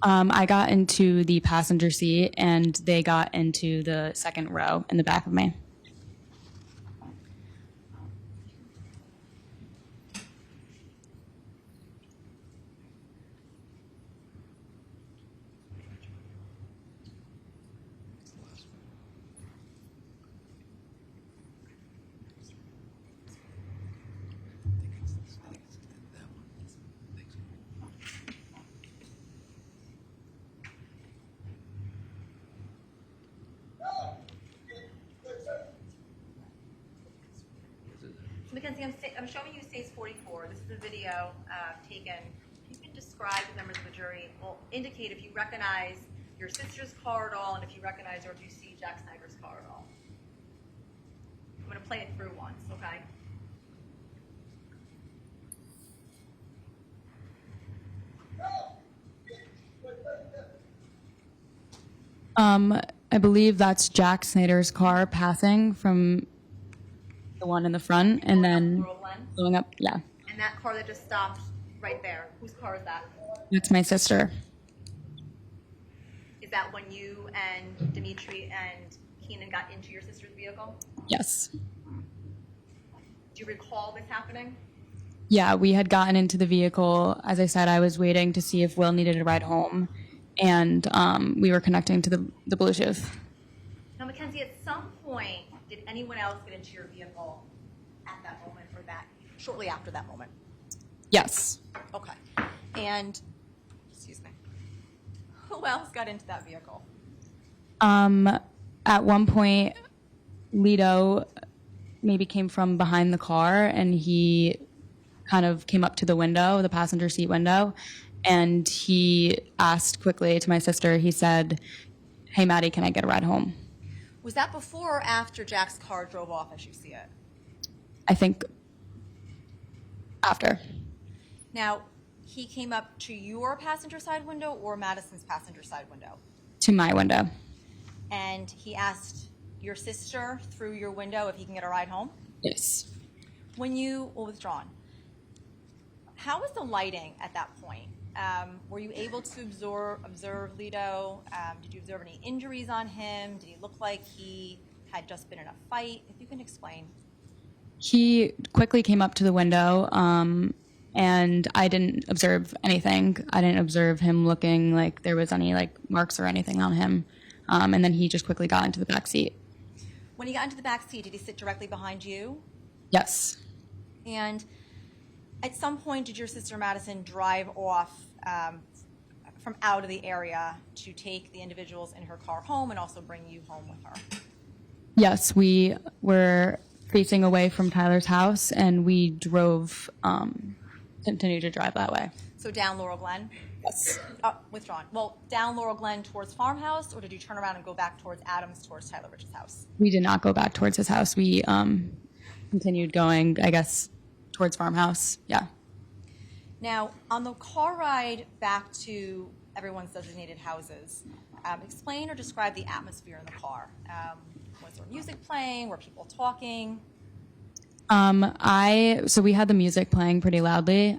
I got into the passenger seat, and they got into the second row in the back of me.
Mackenzie, I'm showing you Stage 44. This is a video taken. You can describe the members of the jury. Will indicate if you recognize your sister's car at all, and if you recognize or if you see Jack Snyder's car at all. I'm going to play it through once, okay?
I believe that's Jack Snyder's car passing from the one in the front, and then
Laurel Glen.
going up. Yeah,
And that car that just stopped right there, whose car is that?
that's my sister.
Is that when you and Dimitri and Keenan got into your sister's vehicle?
Yes.
Do you recall this happening?
Yeah, we had gotten into the vehicle. As I said, I was waiting to see if Will needed a ride home, and we were connecting to the Bluetooth.
Now, Mackenzie, at some point, did anyone else get into your vehicle at that moment or that shortly after that moment?
Yes.
Okay. And, excuse me, who else got into that vehicle?
At one point, Lito maybe came from behind the car, and he kind of came up to the window, the passenger seat window, and he asked quickly to my sister, he said, "Hey, Maddie, can I get a ride home?"
Was that before or after Jack's car drove off as you see it?
I think after.
Now, he came up to your passenger side window or Madison's passenger side window?
To my window.
And he asked your sister through your window if he can get a ride home?
Yes.
When you were withdrawn, how was the lighting at that point? Were you able to observe Lito? Did you observe any injuries on him? Did he look like he had just been in a fight? If you can explain.
He quickly came up to the window, and I didn't observe anything. I didn't observe him looking like there was any marks or anything on him. And then he just quickly got into the back seat.
When he got into the back seat, did he sit directly behind you?
Yes.
And at some point, did your sister Madison drive off from out of the area to take the individuals in her car home and also bring you home with her?
Yes, we were facing away from Tyler's house, and we drove, continued to drive that way.
So down Laurel Glen?
Yes.
Withdrawn. Well, down Laurel Glen towards Farmhouse, or did you turn around and go back towards Adams, towards Tyler Rich's house?
We did not go back towards his house. We continued going, I guess, towards Farmhouse. Yeah.
Now, on the car ride back to everyone's designated houses, explain or describe the atmosphere in the car. Was there music playing? Were people talking?
So we had the music playing pretty loudly.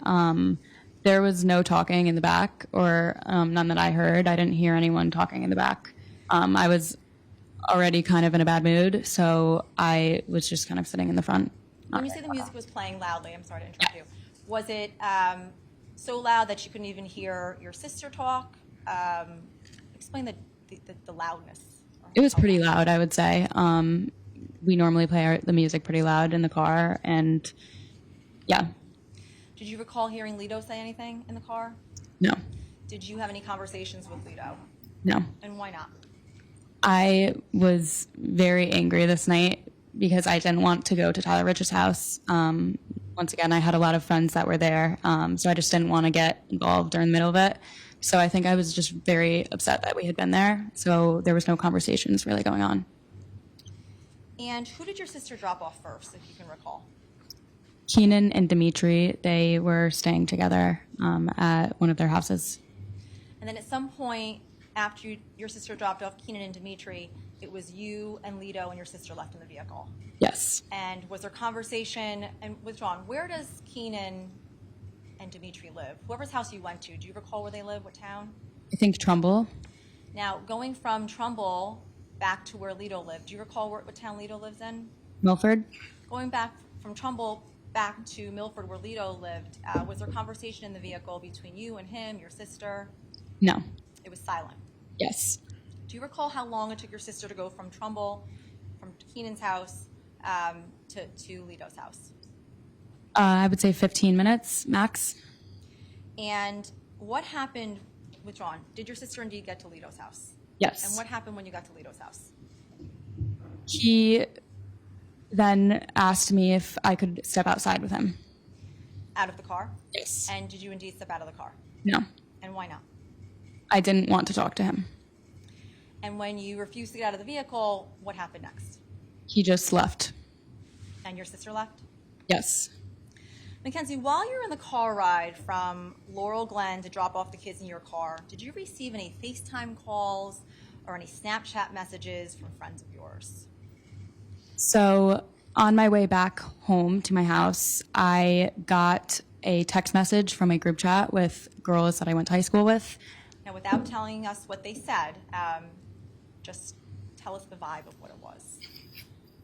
There was no talking in the back, or none that I heard. I didn't hear anyone talking in the back. I was already kind of in a bad mood, so I was just kind of sitting in the front.
When you say the music was playing loudly, I'm sorry to interrupt you. Was it so loud that you couldn't even hear your sister talk? Explain the loudness.
It was pretty loud, I would say. We normally play the music pretty loud in the car, and yeah.
Did you recall hearing Lito say anything in the car?
No.
Did you have any conversations with Lito?
No.
And why not?
I was very angry this night because I didn't want to go to Tyler Rich's house. once again, I had a lot of friends that were there, so I just didn't want to get involved or in the middle of it. So I think I was just very upset that we had been there. So there was no conversations really going on.
And who did your sister drop off first, if you can recall?
Keenan and Dimitri, they were staying together at one of their houses.
And then at some point after your sister dropped off Keenan and Dimitri, it was you and Lito and your sister left in the vehicle.
Yes.
And was there conversation, and withdrawn, where does Keenan and Dimitri live? Whoever's house you went to, do you recall where they live, what town?
I think Trumbull.
Now, going from Trumbull back to where Lito lived, do you recall what town Lito lives in?
Milford.
Going back from Trumbull back to Milford where Lito lived, was there conversation in the vehicle between you and him, your sister?
No.
It was silent.
Yes.
Do you recall how long it took your sister to go from Trumbull, from Keenan's house, to Lito's house?
I would say 15 minutes max.
And what happened, withdrawn, did your sister indeed get to Lito's house?
Yes.
And what happened when you got to Lito's house?
He then asked me if I could step outside with him.
Out of the car?
Yes.
And did you indeed step out of the car?
No.
And why not?
I didn't want to talk to him.
And when you refused to get out of the vehicle, what happened next?
He just left.
And your sister left?
Yes.
Mackenzie, while you're in the car ride from Laurel Glen to drop off the kids in your car, did you receive any FaceTime calls or any Snapchat messages from friends of yours?
So on my way back home to my house, I got a text message from a group chat with girls that I went to high school with.
Now, without telling us what they said, just tell us the vibe of what it was.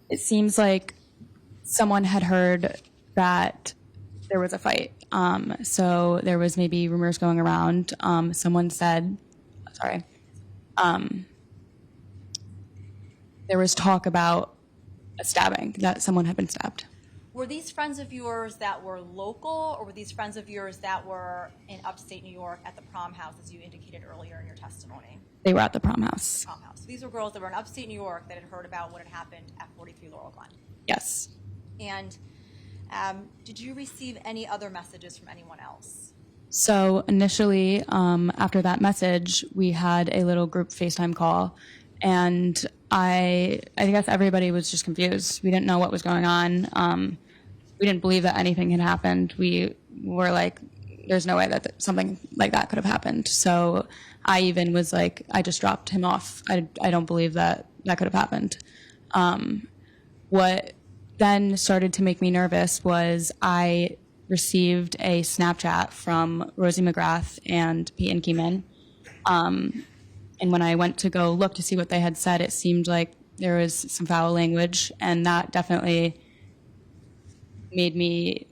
It seems like someone had heard that there was a fight. So there was maybe rumors going around. Someone said, there was talk about a stabbing, that someone had been stabbed.
Were these friends of yours that were local, or were these friends of yours that were in upstate New York at the Prom house, as you indicated earlier in your testimony?
They were at the Prom house.
Prom house. So these were girls that were in upstate New York that had heard about what had happened at 43 Laurel Glen.
Yes.
And did you receive any other messages from anyone else?
So initially, after that message, we had a little group FaceTime call, and I guess everybody was just confused. We didn't know what was going on. We didn't believe that anything had happened. We were like, there's no way that something like that could have happened. So I even was like, I just dropped him off. I don't believe that could have happened. What then started to make me nervous was I received a Snapchat from Rosie McGrath and Pete and Keeman. And when I went to go look to see what they had said, it seemed like there was some foul language, and that definitely made me,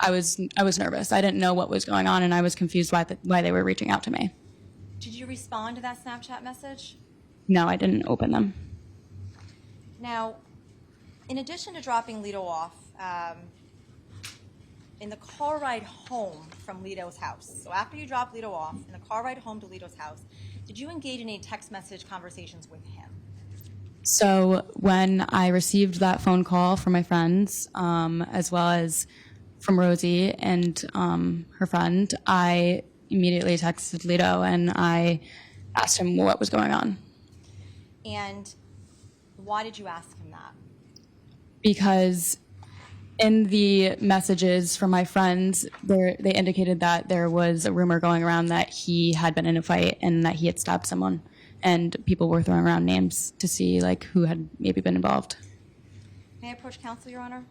I was nervous. I didn't know what was going on, and I was confused why they were reaching out to me.
Did you respond to that Snapchat message?
No, I didn't open them.
Now, in addition to dropping Lito off, in the car ride home from Lito's house, so after you dropped Lito off, in the car ride home to Lito's house, did you engage in any text message conversations with him?
So when I received that phone call from my friends, as well as from Rosie and her friend, I immediately texted Lito and I asked him what was going on.
And why did you ask him that?
Because in the messages from my friends, they indicated that there was a rumor going around that he had been in a fight and that he had stabbed someone. And people were throwing around names to see like who had maybe been involved.
May I approach counsel, Your Honor?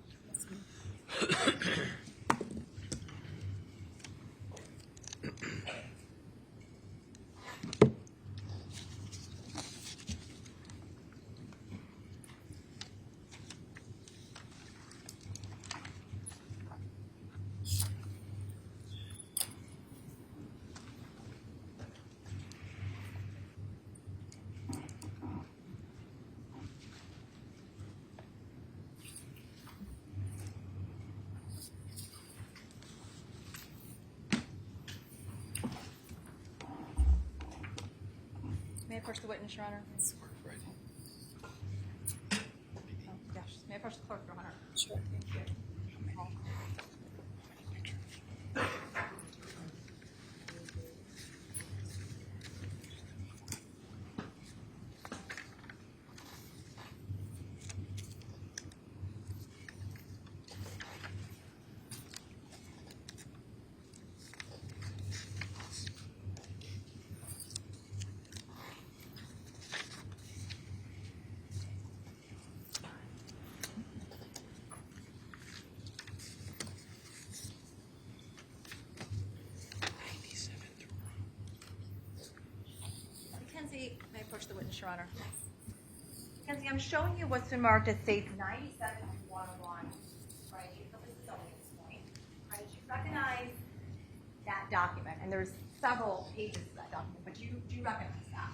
May I approach the witness, Your Honor? Oh, yes. May I approach the clerk, Your Honor?
Sure.
Thank you. approach the witness, Your Honor. Mackenzie, I'm showing you what's been marked as states 97 and 101, right? So this is only this point. Right? You recognize that document, and there's several pages to that document, but do you recognize that?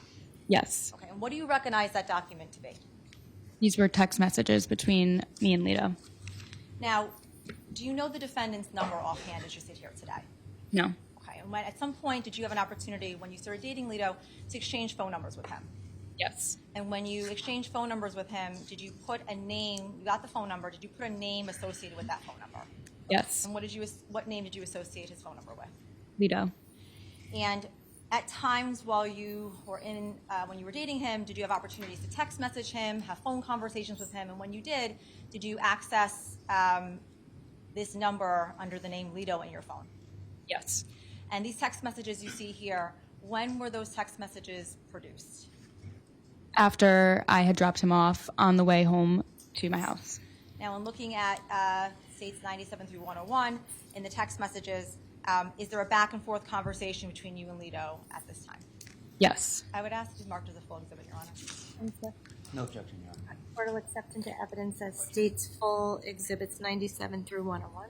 Yes.
Okay, and what do you recognize that document to be?
These were text messages between me and Lito.
Now, do you know the defendant's number offhand as you sit here today?
No.
Okay, and at some point, did you have an opportunity when you started dating Lito to exchange phone numbers with him?
Yes.
And when you exchanged phone numbers with him, did you put a name, you got the phone number, did you put a name associated with that phone number?
Yes.
And what name did you associate his phone number with?
Lito.
And at times while you were when you were dating him, did you have opportunities to text message him, have phone conversations with him? And when you did you access this number under the name Lito in your phone?
Yes.
And these text messages you see here, when were those text messages produced?
After I had dropped him off on the way home to my house.
Now, in looking at states 97 through 101 in the text messages, is there a back and forth conversation between you and Lito at this time?
Yes.
I would ask to be marked as a full exhibit, Your Honor.
No objection, Your Honor.
Court will accept into evidence as states full exhibits 97 through 101.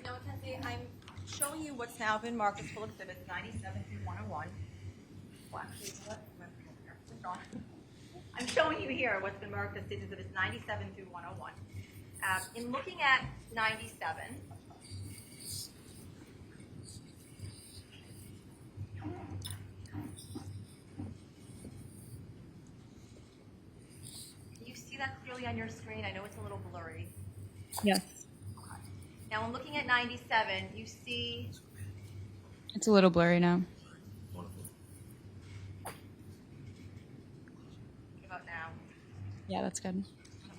Now, Mackenzie, I'm showing you what's now been marked as full exhibits 97 through 101. Well, actually, I'm showing you here what's been marked as exhibits 97 through 101. In looking at 97, can you see that clearly on your screen? I know it's a little blurry.
Yes.
Now, when looking at 97, you see
It's a little blurry now.
what about now?
Yeah, that's good.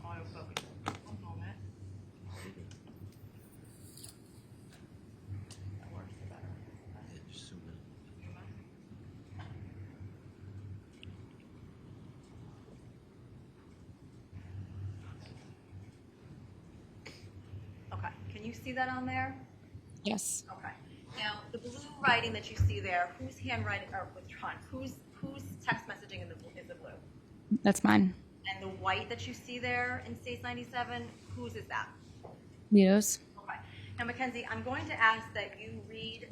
Autofocus. One moment. That works better. Okay, can you see that on there?
Yes.
Okay. Now, the blue writing that you see there, whose handwriting, or withdrawn, whose text messaging is the blue?
That's mine.
And the white that you see there in States 97, whose is that?
Lito's.
Okay. Now, Mackenzie, I'm going to ask that you read,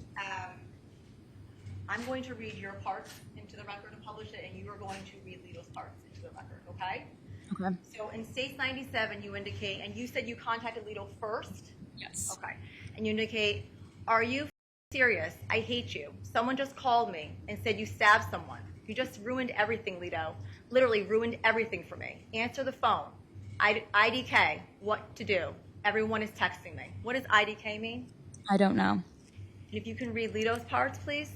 I'm going to read your parts into the record and publish it, and you are going to read Lito's parts into the record, okay?
Okay.
So in States 97, you indicate, and you said you contacted Lito first?
Yes.
Okay. And you indicate, are you serious? I hate you. Someone just called me and said you stabbed someone. You just ruined everything, Lito. Literally ruined everything for me. Answer the phone. IDK, what to do? Everyone is texting me. What does IDK mean?
I don't know.
And if you can read Lito's parts, please.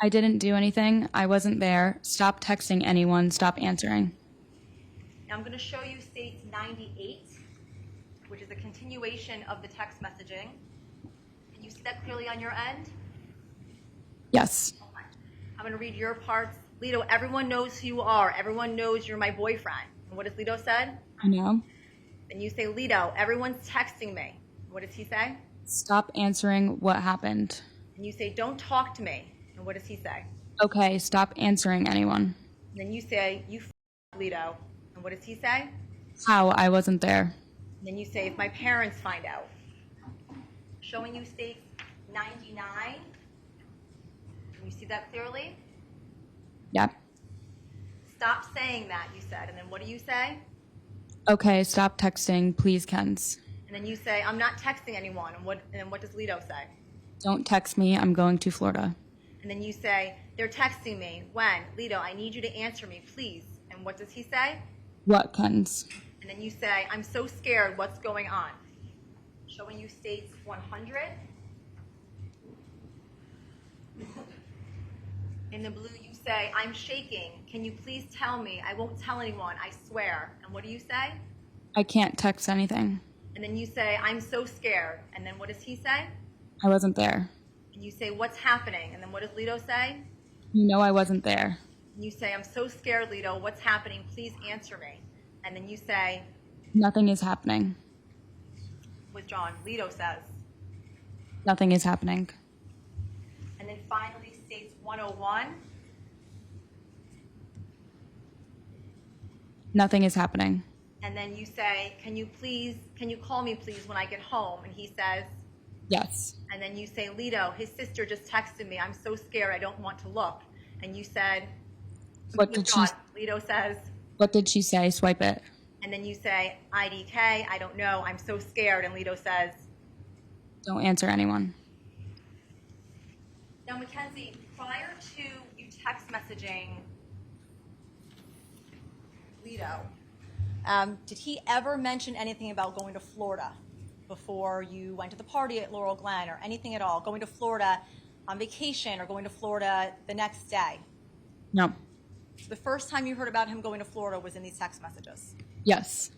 I didn't do anything. I wasn't there. Stop texting anyone. Stop answering.
Now I'm going to show you States 98, which is a continuation of the text messaging. Can you see that clearly on your end?
Yes.
Okay. I'm going to read your parts. Lito, everyone knows who you are. Everyone knows you're my boyfriend. And what has Lito said?
I know.
Then you say, Lito, everyone's texting me. What does he say?
Stop answering what happened.
And you say, don't talk to me. And what does he say?
Okay, stop answering anyone.
And then you say, you Lito. And what does he say?
How? I wasn't there.
And then you say, if my parents find out. Showing you States 99. Can you see that clearly?
Yeah.
Stop saying that, you said. And then what do you say?
Okay, stop texting, please, Kens.
And then you say, I'm not texting anyone. And then what does Lito say?
Don't text me. I'm going to Florida.
And then you say, they're texting me. When? Lito, I need you to answer me, please. And what does he say?
What, Kens?
And then you say, I'm so scared. What's going on? Showing you states 100. In the blue, you say, I'm shaking. Can you please tell me? I won't tell anyone. I swear. And what do you say?
I can't text anything.
And then you say, I'm so scared. And then what does he say?
I wasn't there.
And you say, what's happening? And then what does Lito say?
You know I wasn't there.
And you say, I'm so scared, Lito. What's happening? Please answer me. And then you say,
Nothing is happening.
withdrawn. Lito says.
Nothing is happening.
And then finally, states 101.
Nothing is happening.
And then you say, can you call me please when I get home? And he says,
Yes.
and then you say, Lito, his sister just texted me. I'm so scared. I don't want to look. And you said,
What did she?
withdrawn. Lito says,
What did she say? Swipe it.
and then you say, IDK, I don't know. I'm so scared. And Lito says,
Don't answer anyone.
now, Mackenzie, prior to you text messaging Lito, did he ever mention anything about going to Florida before you went to the party at Laurel Glen or anything at all? Going to Florida on vacation or going to Florida the next day?
No.
So the first time you heard about him going to Florida was in these text messages.
Yes.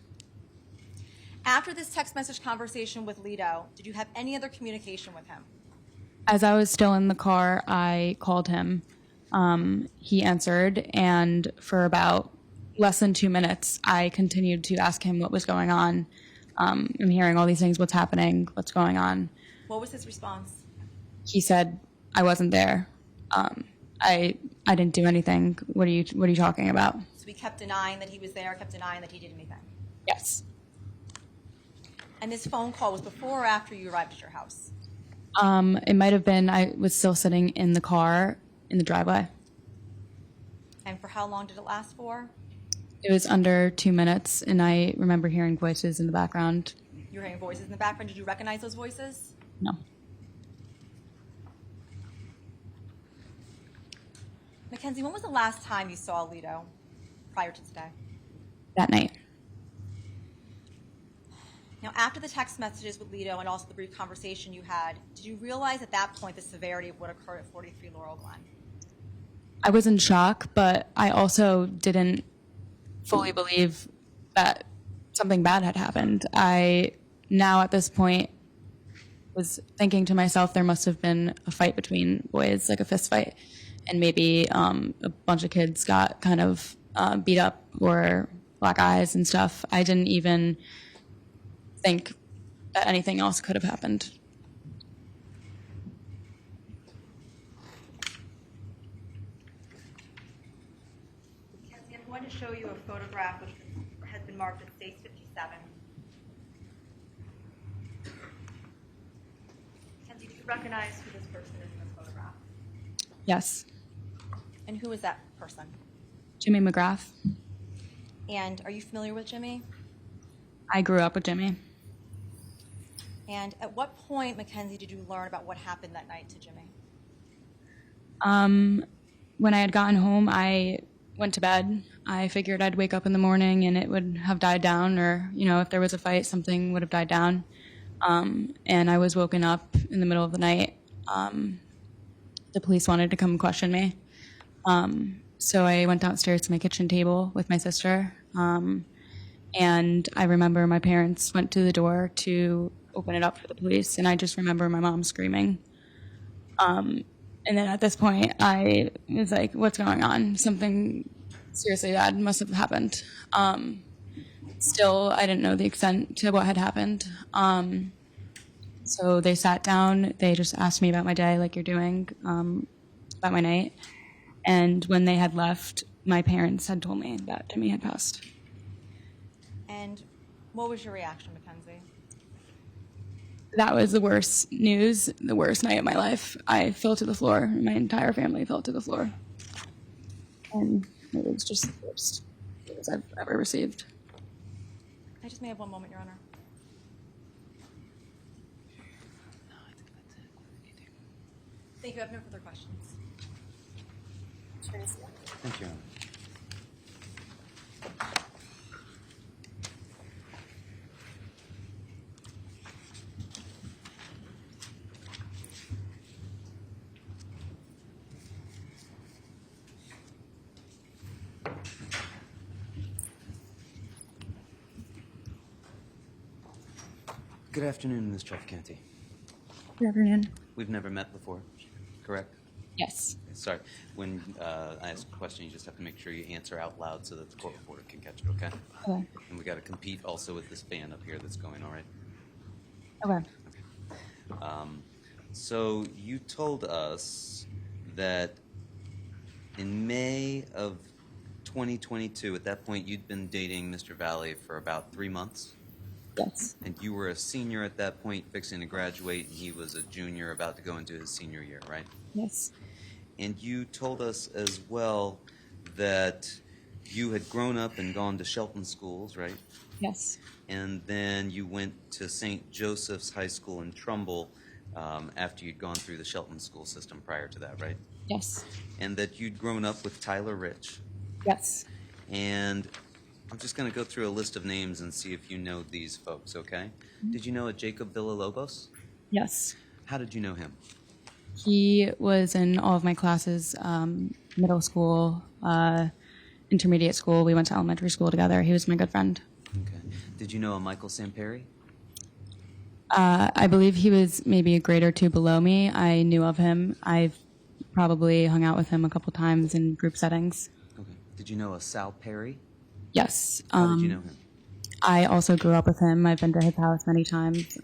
After this text message conversation with Lito, did you have any other communication with him?
As I was still in the car, I called him. He answered, and for about less than 2 minutes, I continued to ask him what was going on. I'm hearing all these things. What's happening? What's going on?
What was his response?
He said, I wasn't there. I didn't do anything. What are you talking about?
So he kept denying that he was there, kept denying that he did anything.
Yes.
And this phone call was before or after you arrived at your house?
It might have been, I was still sitting in the car in the driveway.
And for how long did it last for?
It was under 2 minutes, and I remember hearing voices in the background.
You were hearing voices in the background. Did you recognize those voices?
No.
Mackenzie, when was the last time you saw Lito prior to today?
That night.
Now, after the text messages with Lito and also the brief conversation you had, did you realize at that point the severity of what occurred at 43 Laurel Glen?
I was in shock, but I also didn't fully believe that something bad had happened. I now at this point was thinking to myself there must have been a fight between boys, like a fist fight, and maybe a bunch of kids got kind of beat up or black eyes and stuff. I didn't even think that anything else could have happened.
Mackenzie, I'm going to show you a photograph which has been marked as State 57. Mackenzie, do you recognize who this person is in this photograph?
Yes.
And who is that person?
Jimmy McGrath.
And are you familiar with Jimmy?
I grew up with Jimmy.
And at what point, Mackenzie, did you learn about what happened that night to Jimmy?
When I had gotten home, I went to bed. I figured I'd wake up in the morning and it would have died down, or, if there was a fight, something would have died down. And I was woken up in the middle of the night. The police wanted to come question me. So I went downstairs to my kitchen table with my sister. And I remember my parents went to the door to open it up for the police, and I just remember my mom screaming. And then at this point, I was like, what's going on? Something seriously bad must have happened. Still, I didn't know the extent to what had happened. So they sat down. They just asked me about my day, like you're doing, about my night. And when they had left, my parents had told me that Jimmy had passed.
And what was your reaction, Mackenzie?
That was the worst news, the worst night of my life. I fell to the floor. My entire family fell to the floor. And it was just the worst news I've ever received.
I just may have one moment, Your Honor. Thank you. I have no further questions.
Attorney Smith.
Thank you, Your Honor. Good afternoon, Ms. Trafficanti.
Good afternoon.
We've never met before, correct?
Yes.
Sorry, when I ask a question, you just have to make sure you answer out loud so that the court reporter can catch it, okay?
Okay.
And we got to compete also with this fan up here that's going, all right?
Okay.
So you told us that in May of 2022, at that point, you'd been dating Mr. Valle for about 3 months,
Yes.
and you were a senior at that point, fixing to graduate, and he was a junior about to go into his senior year, right?
Yes.
And you told us as well that you had grown up and gone to Shelton schools, right?
Yes.
And then you went to St. Joseph's High School in Trumbull after you'd gone through the Shelton school system prior to that, right?
Yes.
And that you'd grown up with Tyler Rich.
Yes.
And I'm just going to go through a list of names and see if you know these folks, okay? Did you know a Jacob Villalobos?
Yes.
How did you know him?
He was in all of my classes, middle school, intermediate school. We went to elementary school together. He was my good friend.
Okay. Did you know a Michael Samperi?
I believe he was maybe a grade or two below me. I knew of him. I've probably hung out with him a couple times in group settings.
Okay. Did you know a Sal Perry?
Yes.
How did you know him?
I also grew up with him. I've been to his house many times.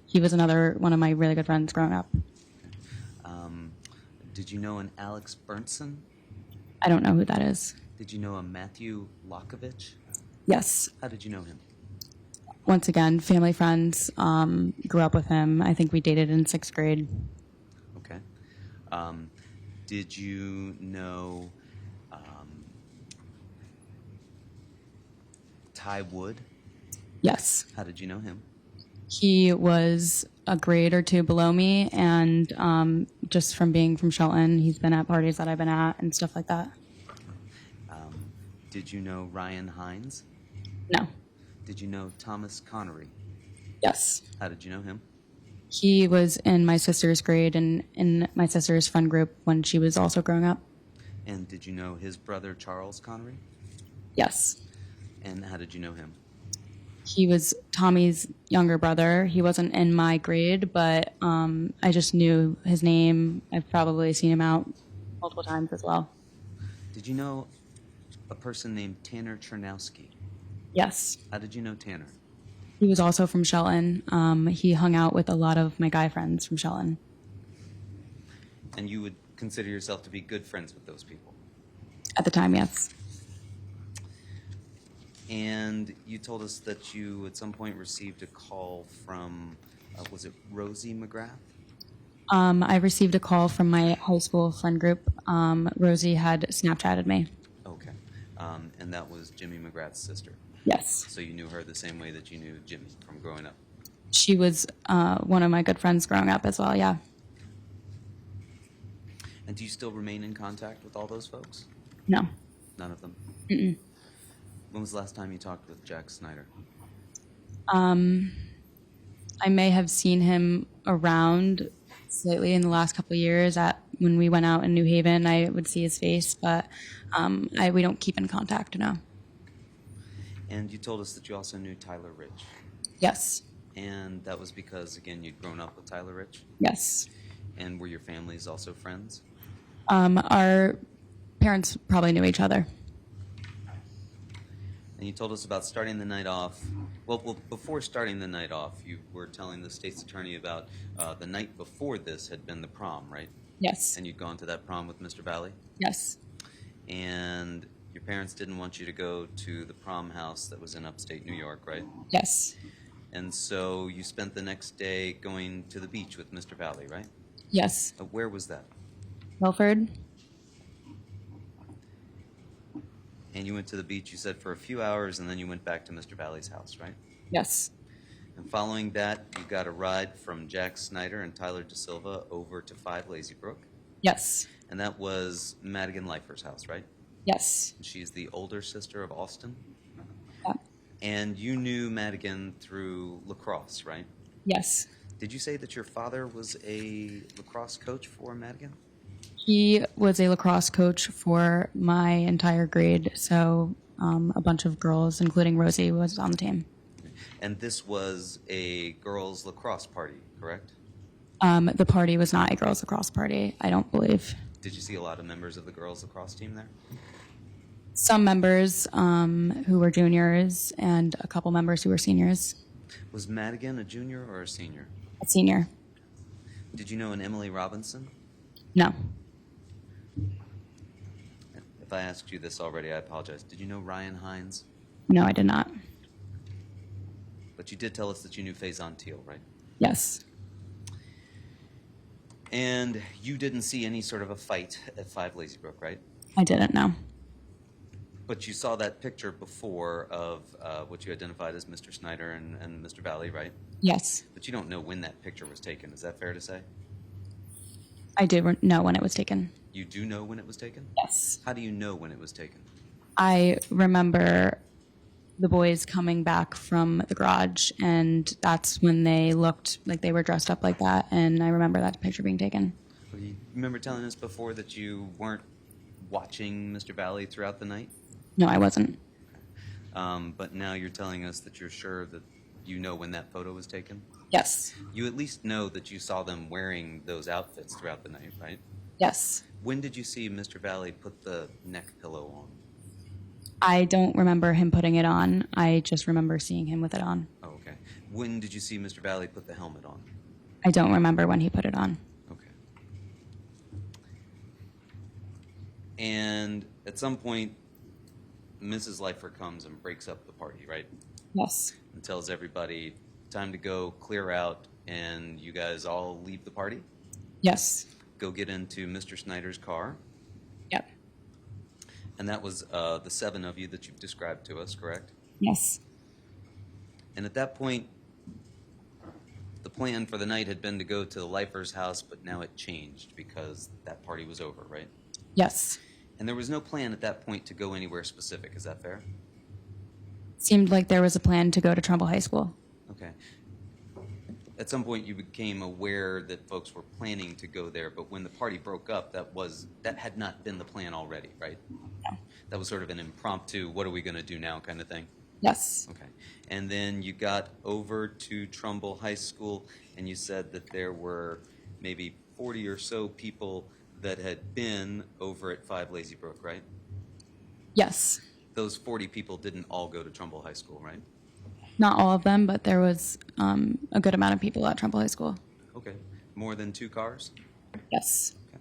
He was another one of my really good friends growing up.
Did you know an Alex Bernson?
I don't know who that is.
Did you know a Matthew Lokovich?
Yes.
How did you know him?
Once again, family friends. Grew up with him. I think we dated in 6th grade.
Okay. Did you know Ty Wood?
Yes.
How did you know him?
He was a grade or two below me, and just from being from Shelton, he's been at parties that I've been at and stuff like that.
Did you know Ryan Hines?
No.
Did you know Thomas Connery?
Yes.
How did you know him?
He was in my sister's grade and in my sister's fun group when she was also growing up.
And did you know his brother Charles Connery?
Yes.
And how did you know him?
He was Tommy's younger brother. He wasn't in my grade, but I just knew his name. I've probably seen him out multiple times as well.
Did you know a person named Tanner Chernowski?
Yes.
How did you know Tanner?
He was also from Shelton. He hung out with a lot of my guy friends from Shelton.
And you would consider yourself to be good friends with those people?
At the time, yes.
And you told us that you at some point received a call from, was it Rosie McGrath?
I received a call from my high school friend group. Rosie had Snapchatted me.
Okay. And that was Jimmy McGrath's sister.
Yes.
So you knew her the same way that you knew Jimmy from growing up.
She was one of my good friends growing up as well, yeah.
And do you still remain in contact with all those folks?
No.
None of them?
Mm-mm.
When was the last time you talked with Jack Snyder?
I may have seen him around slightly in the last couple of years. When we went out in New Haven, I would see his face, but we don't keep in contact, no.
And you told us that you also knew Tyler Rich.
Yes.
And that was because, again, you'd grown up with Tyler Rich?
Yes.
And were your families also friends?
Our parents probably knew each other.
And you told us about starting the night off. Well, before starting the night off, you were telling the state's attorney about the night before this had been the prom, right?
Yes.
And you'd gone to that prom with Mr. Valle?
Yes.
And your parents didn't want you to go to the prom house that was in upstate New York, right?
Yes.
And so you spent the next day going to the beach with Mr. Valle, right?
Yes.
Where was that?
Milford?
And you went to the beach, you said, for a few hours, and then you went back to Mr. Valle's house, right?
Yes.
And following that, you got a ride from Jack Snyder and Tyler DeSilva over to 5 Lazy Brook.
Yes.
And that was Madigan Leifer's house, right?
Yes.
She's the older sister of Austin.
Yeah.
And you knew Madigan through lacrosse, right?
Yes.
Did you say that your father was a lacrosse coach for Madigan?
He was a lacrosse coach for my entire grade, so a bunch of girls, including Rosie, was on the team.
And this was a girls' lacrosse party, correct?
The party was not a girls' lacrosse party, I don't believe.
Did you see a lot of members of the girls' lacrosse team there?
Some members who were juniors and a couple members who were seniors.
Was Madigan a junior or a senior?
A senior.
Did you know an Emily Robinson?
No.
If I asked you this already, I apologize. Did you know Ryan Hines?
No, I did not.
But you did tell us that you knew Faison Teal, right?
Yes.
And you didn't see any sort of a fight at 5 Lazy Brook, right?
I didn't know.
But you saw that picture before of what you identified as Mr. Snyder and Mr. Valle, right?
Yes.
But you don't know when that picture was taken. Is that fair to say?
I do know when it was taken.
You do know when it was taken?
Yes.
How do you know when it was taken?
I remember the boys coming back from the garage, and that's when they looked like they were dressed up like that, and I remember that picture being taken.
Well, you remember telling us before that you weren't watching Mr. Valle throughout the night?
No, I wasn't.
But now you're telling us that you're sure that you know when that photo was taken?
Yes.
You at least know that you saw them wearing those outfits throughout the night, right?
Yes.
When did you see Mr. Valle put the neck pillow on?
I don't remember him putting it on. I just remember seeing him with it on.
Oh, okay. When did you see Mr. Valle put the helmet on?
I don't remember when he put it on.
Okay. And at some point, Mrs. Leifer comes and breaks up the party, right?
Yes.
And tells everybody, time to go, clear out, and you guys all leave the party?
Yes.
Go get into Mr. Snyder's car.
Yep.
And that was the 7 of you that you've described to us, correct?
Yes.
And at that point, the plan for the night had been to go to the Leifer's house, but now it changed because that party was over, right?
Yes.
And there was no plan at that point to go anywhere specific. Is that fair?
Seemed like there was a plan to go to Trumbull High School.
Okay. At some point, you became aware that folks were planning to go there, but when the party broke up, that had not been the plan already, right?
No.
That was sort of an impromptu, what are we going to do now kind of thing?
Yes.
Okay. And then you got over to Trumbull High School, and you said that there were maybe 40 or so people that had been over at 5 Lazy Brook, right?
Yes.
Those 40 people didn't all go to Trumbull High School, right?
Not all of them, but there was a good amount of people at Trumbull High School.
Okay. More than 2 cars?
Yes.
Okay.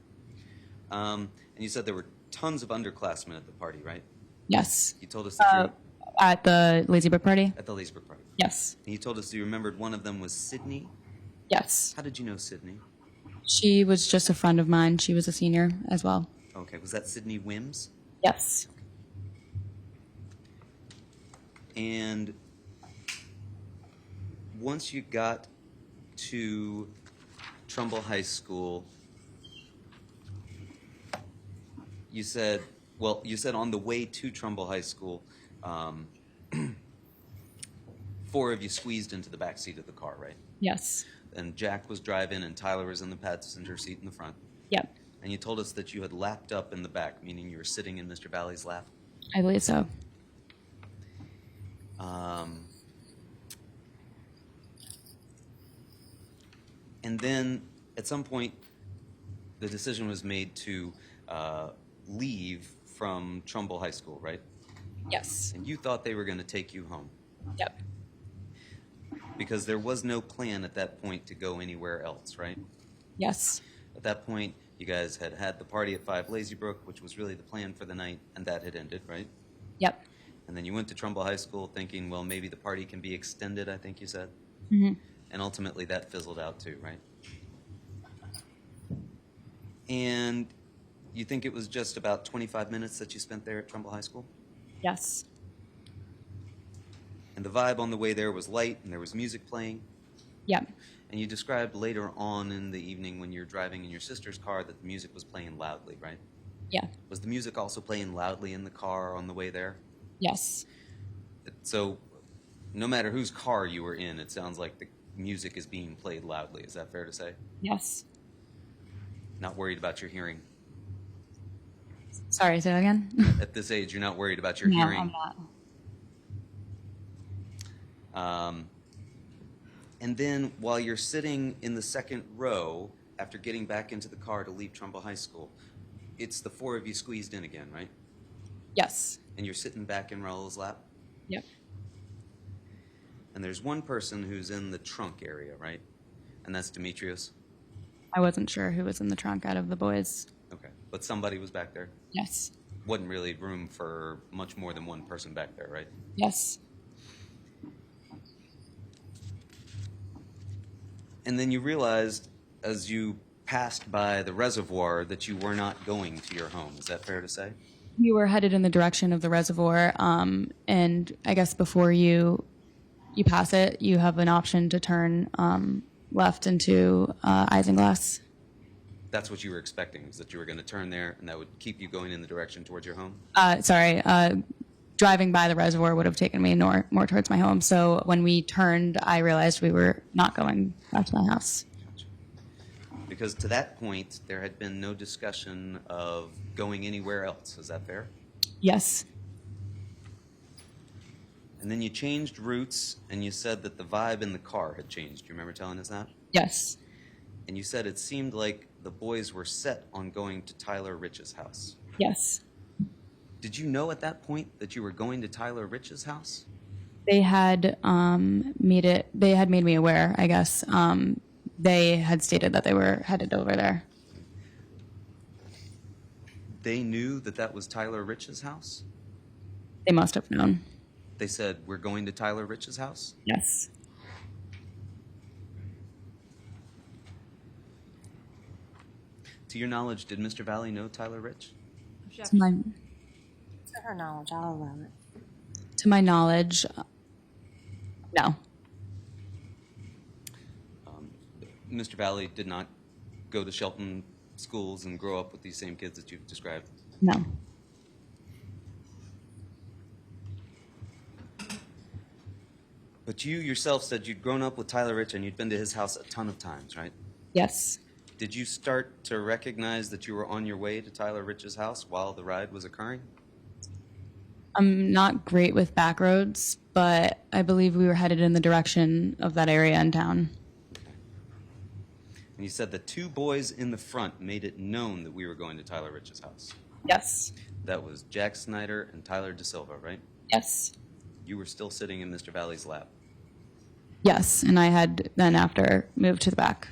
And you said there were tons of underclassmen at the party, right?
Yes.
You told us that you
At the Lazy Brook party?
at the Lazy Brook party.
Yes.
And you told us you remembered one of them was Sydney.
Yes.
How did you know Sydney?
She was just a friend of mine. She was a senior as well.
Okay. Was that Sydney Wims?
Yes.
And once you got to Trumbull High School, you said on the way to Trumbull High School, 4 of you squeezed into the back seat of the car, right?
Yes.
And Jack was driving and Tyler was in the passenger seat in the front.
Yep.
And you told us that you had lapped up in the back, meaning you were sitting in Mr. Valle's lap.
I believe so.
And then at some point, the decision was made to leave from Trumbull High School, right?
Yes.
And you thought they were going to take you home
Yep.
because there was no plan at that point to go anywhere else, right?
Yes.
At that point, you guys had had the party at 5 Lazy Brook, which was really the plan for the night, and that had ended, right?
Yep.
And then you went to Trumbull High School thinking, well, maybe the party can be extended, I think you said.
Mm-hmm.
And ultimately that fizzled out too, right? And you think it was just about 25 minutes that you spent there at Trumbull High School?
Yes.
And the vibe on the way there was light, and there was music playing.
Yeah.
And you described later on in the evening when you were driving in your sister's car that the music was playing loudly, right?
Yeah.
Was the music also playing loudly in the car on the way there?
Yes.
So no matter whose car you were in, it sounds like the music is being played loudly. Is that fair to say?
Yes.
Not worried about your hearing?
Sorry, say that again?
At this age, you're not worried about your
No,
hearing?
I'm not.
And then while you're sitting in the second row, after getting back into the car to leave Trumbull High School, it's the four of you squeezed in again, right?
Yes.
And you're sitting back in Raul's lap?
Yep.
And there's one person who's in the trunk area, right? And that's Demetrius?
I wasn't sure who was in the trunk out of the boys.
Okay. But somebody was back there?
Yes.
Wasn't really room for much more than one person back there, right?
Yes.
And then you realized as you passed by the reservoir that you were not going to your home. Is that fair to say?
We were headed in the direction of the reservoir, and I guess before you pass it, you have an option to turn left into Isinglass.
That's what you were expecting, was that you were going to turn there and that would keep you going in the direction towards your home?
Driving by the reservoir would have taken me more towards my home. So when we turned, I realized we were not going back to my house.
Gotcha. Because to that point, there had been no discussion of going anywhere else. Is that fair?
Yes.
And then you changed routes and you said that the vibe in the car had changed. Do you remember telling us that?
Yes.
And you said it seemed like the boys were set on going to Tyler Rich's house.
Yes.
Did you know at that point that you were going to Tyler Rich's house?
They had made me aware, I guess. They had stated that they were headed over there.
They knew that that was Tyler Rich's house?
They must have known.
They said, we're going to Tyler Rich's house?
Yes.
To your knowledge, did Mr. Valle know Tyler Rich?
To my,
To her knowledge, I'll allow it.
to my knowledge, no.
Mr. Valle did not go to Shelton schools and grow up with these same kids that you've described?
No.
But you yourself said you'd grown up with Tyler Rich and you'd been to his house a ton of times, right?
Yes.
Did you start to recognize that you were on your way to Tyler Rich's house while the ride was occurring?
I'm not great with back roads, but I believe we were headed in the direction of that area in town.
And you said the two boys in the front made it known that we were going to Tyler Rich's house.
Yes.
That was Jack Snyder and Tyler DeSilva, right?
Yes.
You were still sitting in Mr. Valle's lap.
Yes, and I had then after moved to the back.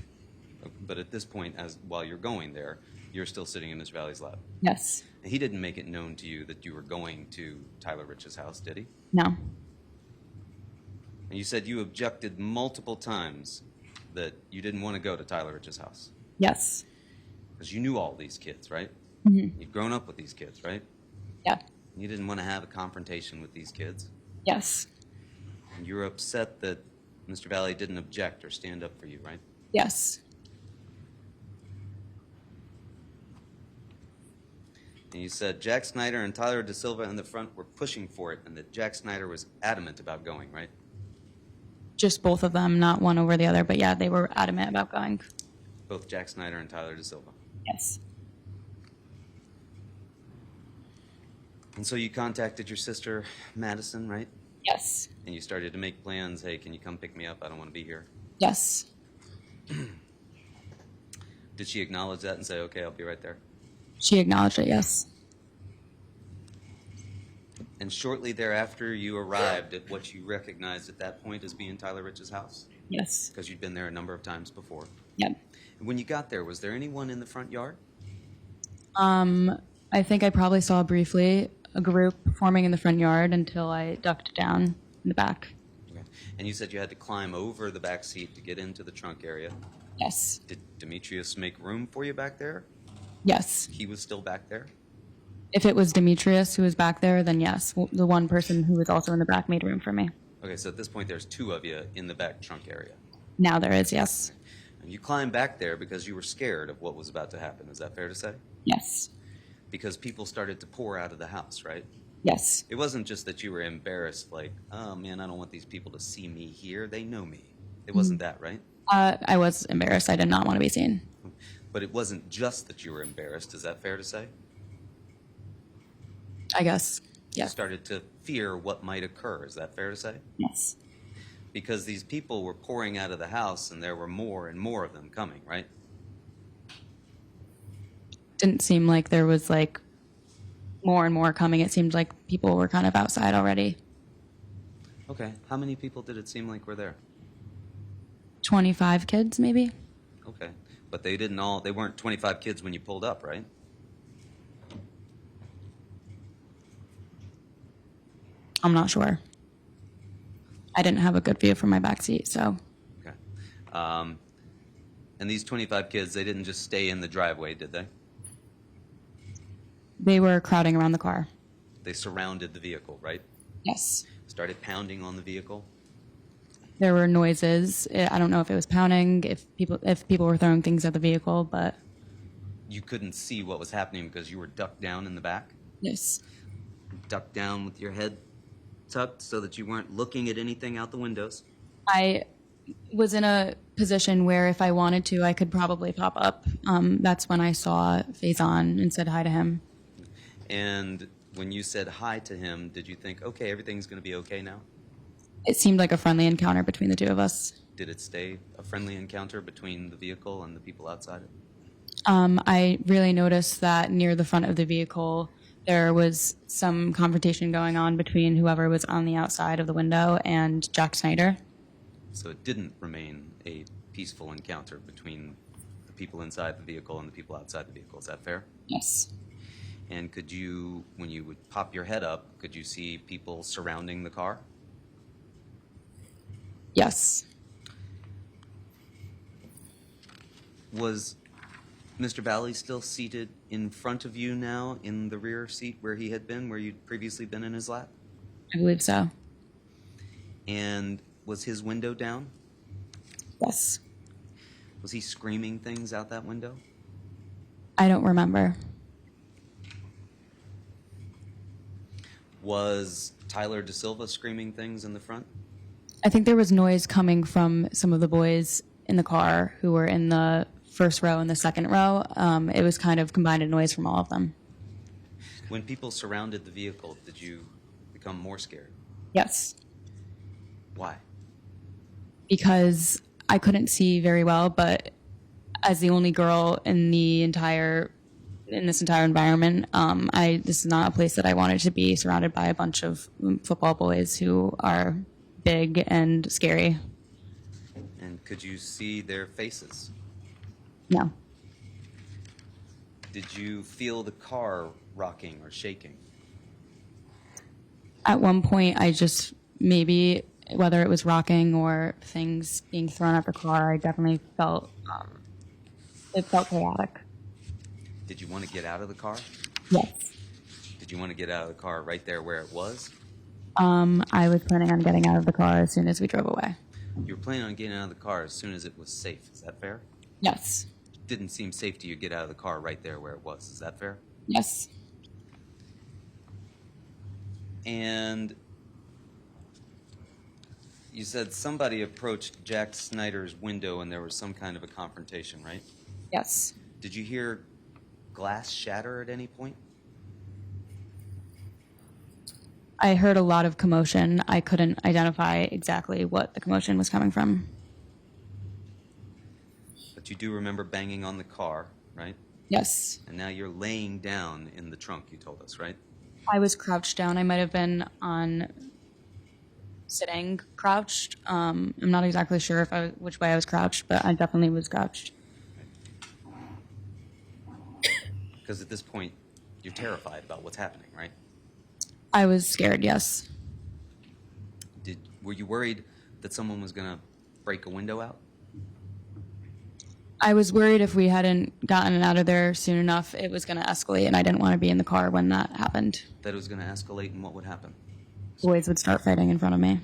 But at this point, while you're going there, you're still sitting in Mr. Valle's lap.
Yes.
And he didn't make it known to you that you were going to Tyler Rich's house, did he?
No.
And you said you objected multiple times that you didn't want to go to Tyler Rich's house.
Yes.
Because you knew all these kids, right?
Mm-hmm.
You'd grown up with these kids, right?
Yeah.
You didn't want to have a confrontation with these kids.
Yes.
And you were upset that Mr. Valle didn't object or stand up for you, right?
Yes.
And you said Jack Snyder and Tyler DeSilva in the front were pushing for it and that Jack Snyder was adamant about going, right?
Just both of them, not one over the other, but yeah, they were adamant about going.
Both Jack Snyder and Tyler DeSilva.
Yes.
And so you contacted your sister, Madison, right?
Yes.
And you started to make plans. Hey, can you come pick me up? I don't want to be here.
Yes.
Did she acknowledge that and say, okay, I'll be right there?
She acknowledged it, yes.
And shortly thereafter, you arrived at what you recognized at that point as being Tyler Rich's house?
Yes.
Because you'd been there a number of times before.
Yep.
And when you got there, was there anyone in the front yard?
I think I probably saw briefly a group forming in the front yard until I ducked down in the back.
Okay. And you said you had to climb over the back seat to get into the trunk area.
Yes.
Did Demetrius make room for you back there?
Yes.
He was still back there?
If it was Demetrius who was back there, then yes. The one person who was also in the back made room for me.
Okay, so at this point, there's two of you in the back trunk area.
Now there is, yes.
And you climbed back there because you were scared of what was about to happen. Is that fair to say?
Yes.
Because people started to pour out of the house, right?
Yes.
It wasn't just that you were embarrassed, like, oh man, I don't want these people to see me here. They know me. It wasn't that, right?
I was embarrassed. I did not want to be seen.
But it wasn't just that you were embarrassed. Is that fair to say?
I guess.
You
Yes.
started to fear what might occur. Is that fair to say?
Yes.
Because these people were pouring out of the house and there were more and more of them coming, right?
Didn't seem like there was like more and more coming. It seemed like people were kind of outside already.
Okay. How many people did it seem like were there?
25 kids, maybe?
Okay. But they weren't 25 kids when you pulled up, right?
I'm not sure. I didn't have a good view from my back seat, so.
Okay. And these 25 kids, they didn't just stay in the driveway, did they?
They were crowding around the car.
They surrounded the vehicle, right?
Yes.
Started pounding on the vehicle.
There were noises. I don't know if it was pounding, if people were throwing things at the vehicle, but
You couldn't see what was happening because you were ducked down in the back?
yes.
Ducked down with your head tucked so that you weren't looking at anything out the windows?
I was in a position where if I wanted to, I could probably pop up. That's when I saw Faison and said hi to him.
And when you said hi to him, did you think, okay, everything's going to be okay now?
It seemed like a friendly encounter between the two of us.
Did it stay a friendly encounter between the vehicle and the people outside it?
I really noticed that near the front of the vehicle, there was some confrontation going on between whoever was on the outside of the window and Jack Snyder.
So it didn't remain a peaceful encounter between the people inside the vehicle and the people outside the vehicle. Is that fair?
Yes.
And could you, when you would pop your head up, could you see people surrounding the car?
Yes.
Was Mr. Valle still seated in front of you now in the rear seat where he had been, where you'd previously been in his lap?
I believe so.
And was his window down?
Yes.
Was he screaming things out that window?
I don't remember.
Was Tyler Da Silva screaming things in the front?
I think there was noise coming from some of the boys in the car who were in the first row and the second row. It was kind of combined noise from all of them.
When people surrounded the vehicle, did you become more scared?
Yes.
Why?
Because I couldn't see very well, but as the only girl in this entire environment, this is not a place that I wanted to be surrounded by a bunch of football boys who are big and scary.
And could you see their faces?
No.
Did you feel the car rocking or shaking?
At one point, I just maybe, whether it was rocking or things being thrown at the car, I definitely felt it felt chaotic.
Did you want to get out of the car?
Yes.
Did you want to get out of the car right there where it was?
I was planning on getting out of the car as soon as we drove away.
You were planning on getting out of the car as soon as it was safe. Is that fair?
Yes.
It didn't seem safe to you to get out of the car right there where it was. Is that fair?
Yes.
And you said somebody approached Jack Snyder's window and there was some kind of a confrontation, right?
Yes.
Did you hear glass shatter at any point?
I heard a lot of commotion. I couldn't identify exactly what the commotion was coming from.
But you do remember banging on the car, right?
Yes.
And now you're laying down in the trunk, you told us, right?
I was crouched down. I might have been on sitting crouched. I'm not exactly sure which way I was crouched, but I definitely was crouched.
Because at this point, you're terrified about what's happening, right?
I was scared, yes.
Were you worried that someone was going to break a window out?
I was worried if we hadn't gotten out of there soon enough, it was going to escalate, and I didn't want to be in the car when that happened.
That it was going to escalate, and what would happen?
Boys would start fighting in front of me.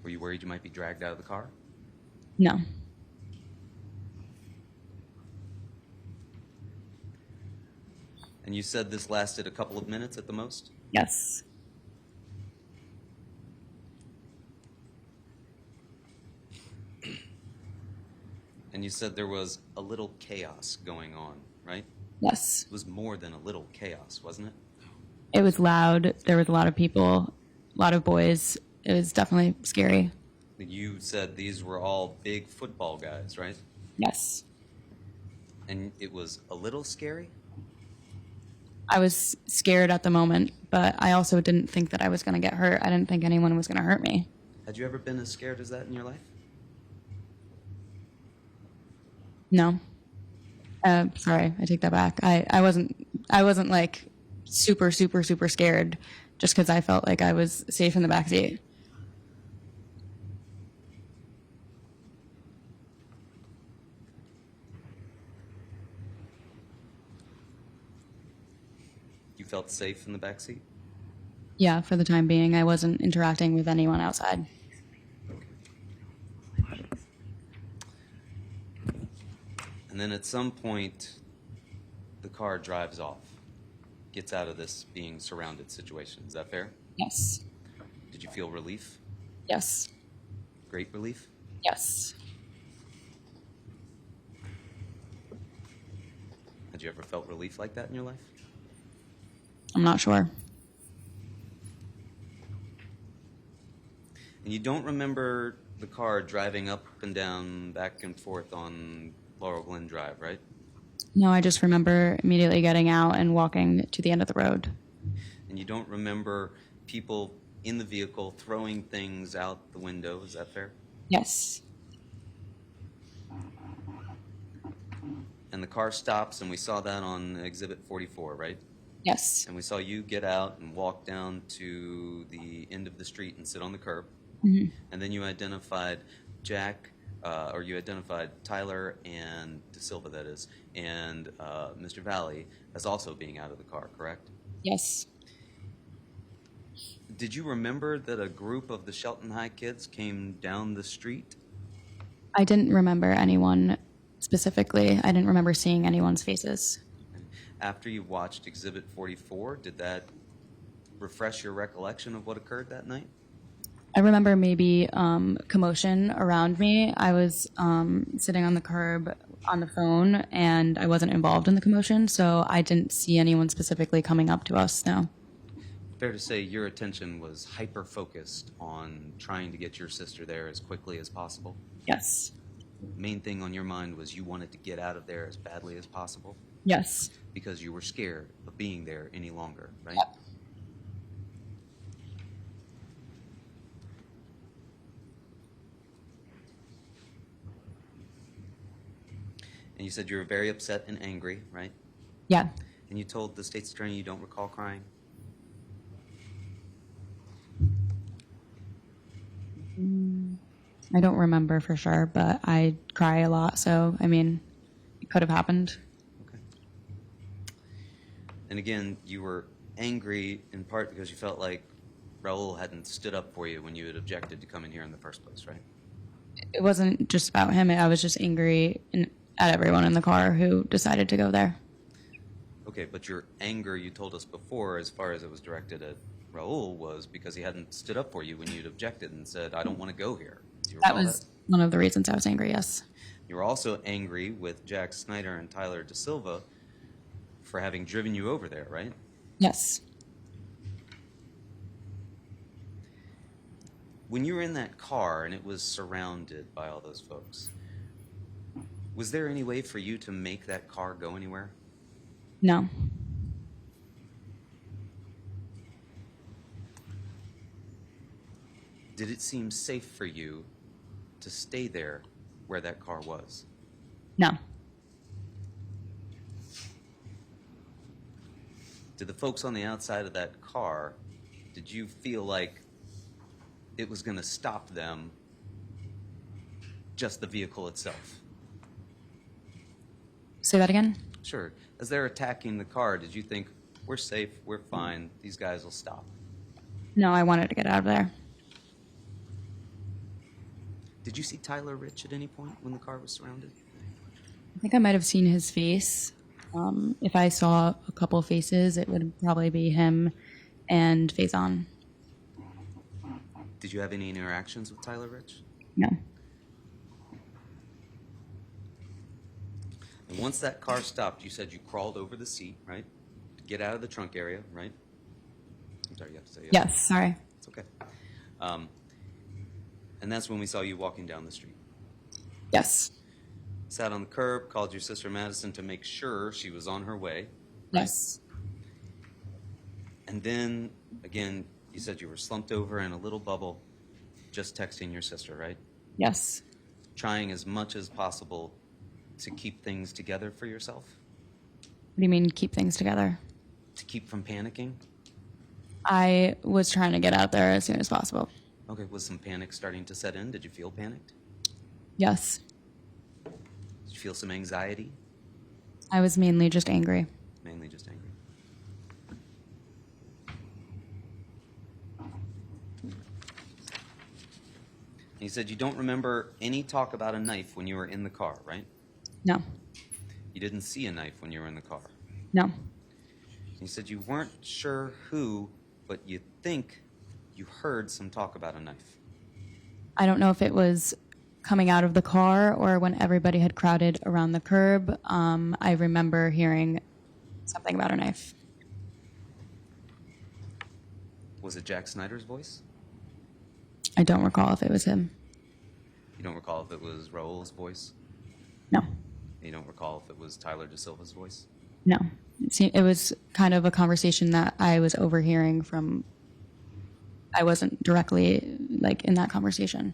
Were you worried you might be dragged out of the car?
No.
And you said this lasted a couple of minutes at the most?
Yes.
And you said there was a little chaos going on, right?
Yes.
It was more than a little chaos, wasn't it?
It was loud. There was a lot of people, a lot of boys. It was definitely scary.
You said these were all big football guys, right?
Yes.
And it was a little scary?
I was scared at the moment, but I also didn't think that I was going to get hurt. I didn't think anyone was going to hurt me.
Had you ever been as scared as that in your life?
No. Sorry, I take that back. I wasn't like super scared just because I felt like I was safe in the backseat.
You felt safe in the backseat?
Yeah, for the time being, I wasn't interacting with anyone outside.
And then at some point, the car drives off, gets out of this being surrounded situation. Is that fair?
Yes.
Did you feel relief?
Yes.
Great relief?
Yes.
Had you ever felt relief like that in your life?
I'm not sure.
And you don't remember the car driving up and down, back and forth on Laurel Glen Drive, right?
No, I just remember immediately getting out and walking to the end of the road.
And you don't remember people in the vehicle throwing things out the window, is that fair?
Yes.
And the car stops, and we saw that on Exhibit 44, right?
Yes.
And we saw you get out and walk down to the end of the street and sit on the curb.
Mm-hmm.
And then you identified you identified Tyler and De Silva, that is, and Mr. Valle as also being out of the car, correct?
Yes.
Did you remember that a group of the Shelton High kids came down the street?
I didn't remember anyone specifically. I didn't remember seeing anyone's faces.
After you watched Exhibit 44, did that refresh your recollection of what occurred that night?
I remember maybe commotion around me. I was sitting on the curb on the phone, and I wasn't involved in the commotion, so I didn't see anyone specifically coming up to us, no.
Fair to say your attention was hyper-focused on trying to get your sister there as quickly as possible?
Yes.
Main thing on your mind was you wanted to get out of there as badly as possible?
Yes.
Because you were scared of being there any longer, right?
Yep.
And you said you were very upset and angry, right?
Yeah.
And you told the state's attorney you don't recall crying?
I don't remember for sure, but I cry a lot, so, I mean, it could have happened.
Okay. And again, you were angry in part because you felt like Raul hadn't stood up for you when you had objected to coming here in the first place, right?
It wasn't just about him. I was just angry at everyone in the car who decided to go there.
Okay, but your anger, you told us before, as far as it was directed at Raul, was because he hadn't stood up for you when you'd objected and said, I don't want to go here. Do you
That
recall
was one of the reasons I was angry, yes.
You were also angry with Jack Snyder and Tyler De Silva for having driven you over there, right?
Yes.
When you were in that car and it was surrounded by all those folks, was there any way for you to make that car go anywhere?
No.
Did it seem safe for you to stay there where that car was?
No.
Did the folks on the outside of that car, did you feel like it was going to stop them, just the vehicle itself?
Say that again?
Sure. As they're attacking the car, did you think, we're safe, we're fine, these guys will stop?
No, I wanted to get out of there.
Did you see Tyler Rich at any point when the car was surrounded?
I think I might have seen his face. If I saw a couple faces, it would probably be him and Faison.
Did you have any interactions with Tyler Rich?
No.
And once that car stopped, you said you crawled over the seat, right? To get out of the trunk area, right? I'm sorry, you have to say yes.
Yes, sorry.
It's okay. And that's when we saw you walking down the street.
Yes.
Sat on the curb, called your sister Madison to make sure she was on her way.
Yes.
And then, again, you said you were slumped over in a little bubble, just texting your sister, right?
Yes.
Trying as much as possible to keep things together for yourself?
What do you mean keep things together?
To keep from panicking?
I was trying to get out there as soon as possible.
Okay, was some panic starting to set in? Did you feel panicked?
Yes.
Did you feel some anxiety?
I was mainly just angry.
Mainly just angry. You said you don't remember any talk about a knife when you were in the car, right?
No.
You didn't see a knife when you were in the car.
No.
You said you weren't sure who, but you think you heard some talk about a knife.
I don't know if it was coming out of the car or when everybody had crowded around the curb. I remember hearing something about a knife.
Was it Jack Snyder's voice?
I don't recall if it was him.
You don't recall if it was Raul's voice?
No.
You don't recall if it was Tyler De Silva's voice?
No. It was kind of a conversation that I was overhearing from. I wasn't directly like in that conversation.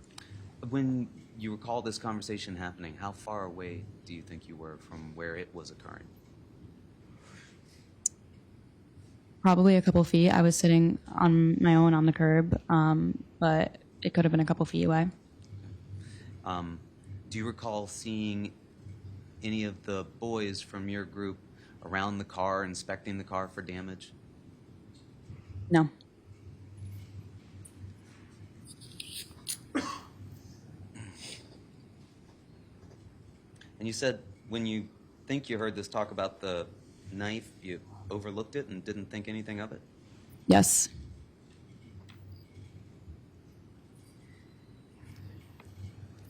When you recall this conversation happening, how far away do you think you were from where it was occurring?
Probably a couple feet. I was sitting on my own on the curb, but it could have been a couple feet away.
Do you recall seeing any of the boys from your group around the car, inspecting the car for damage?
No.
And you said when you think you heard this talk about the knife, you overlooked it and didn't think anything of it?
Yes.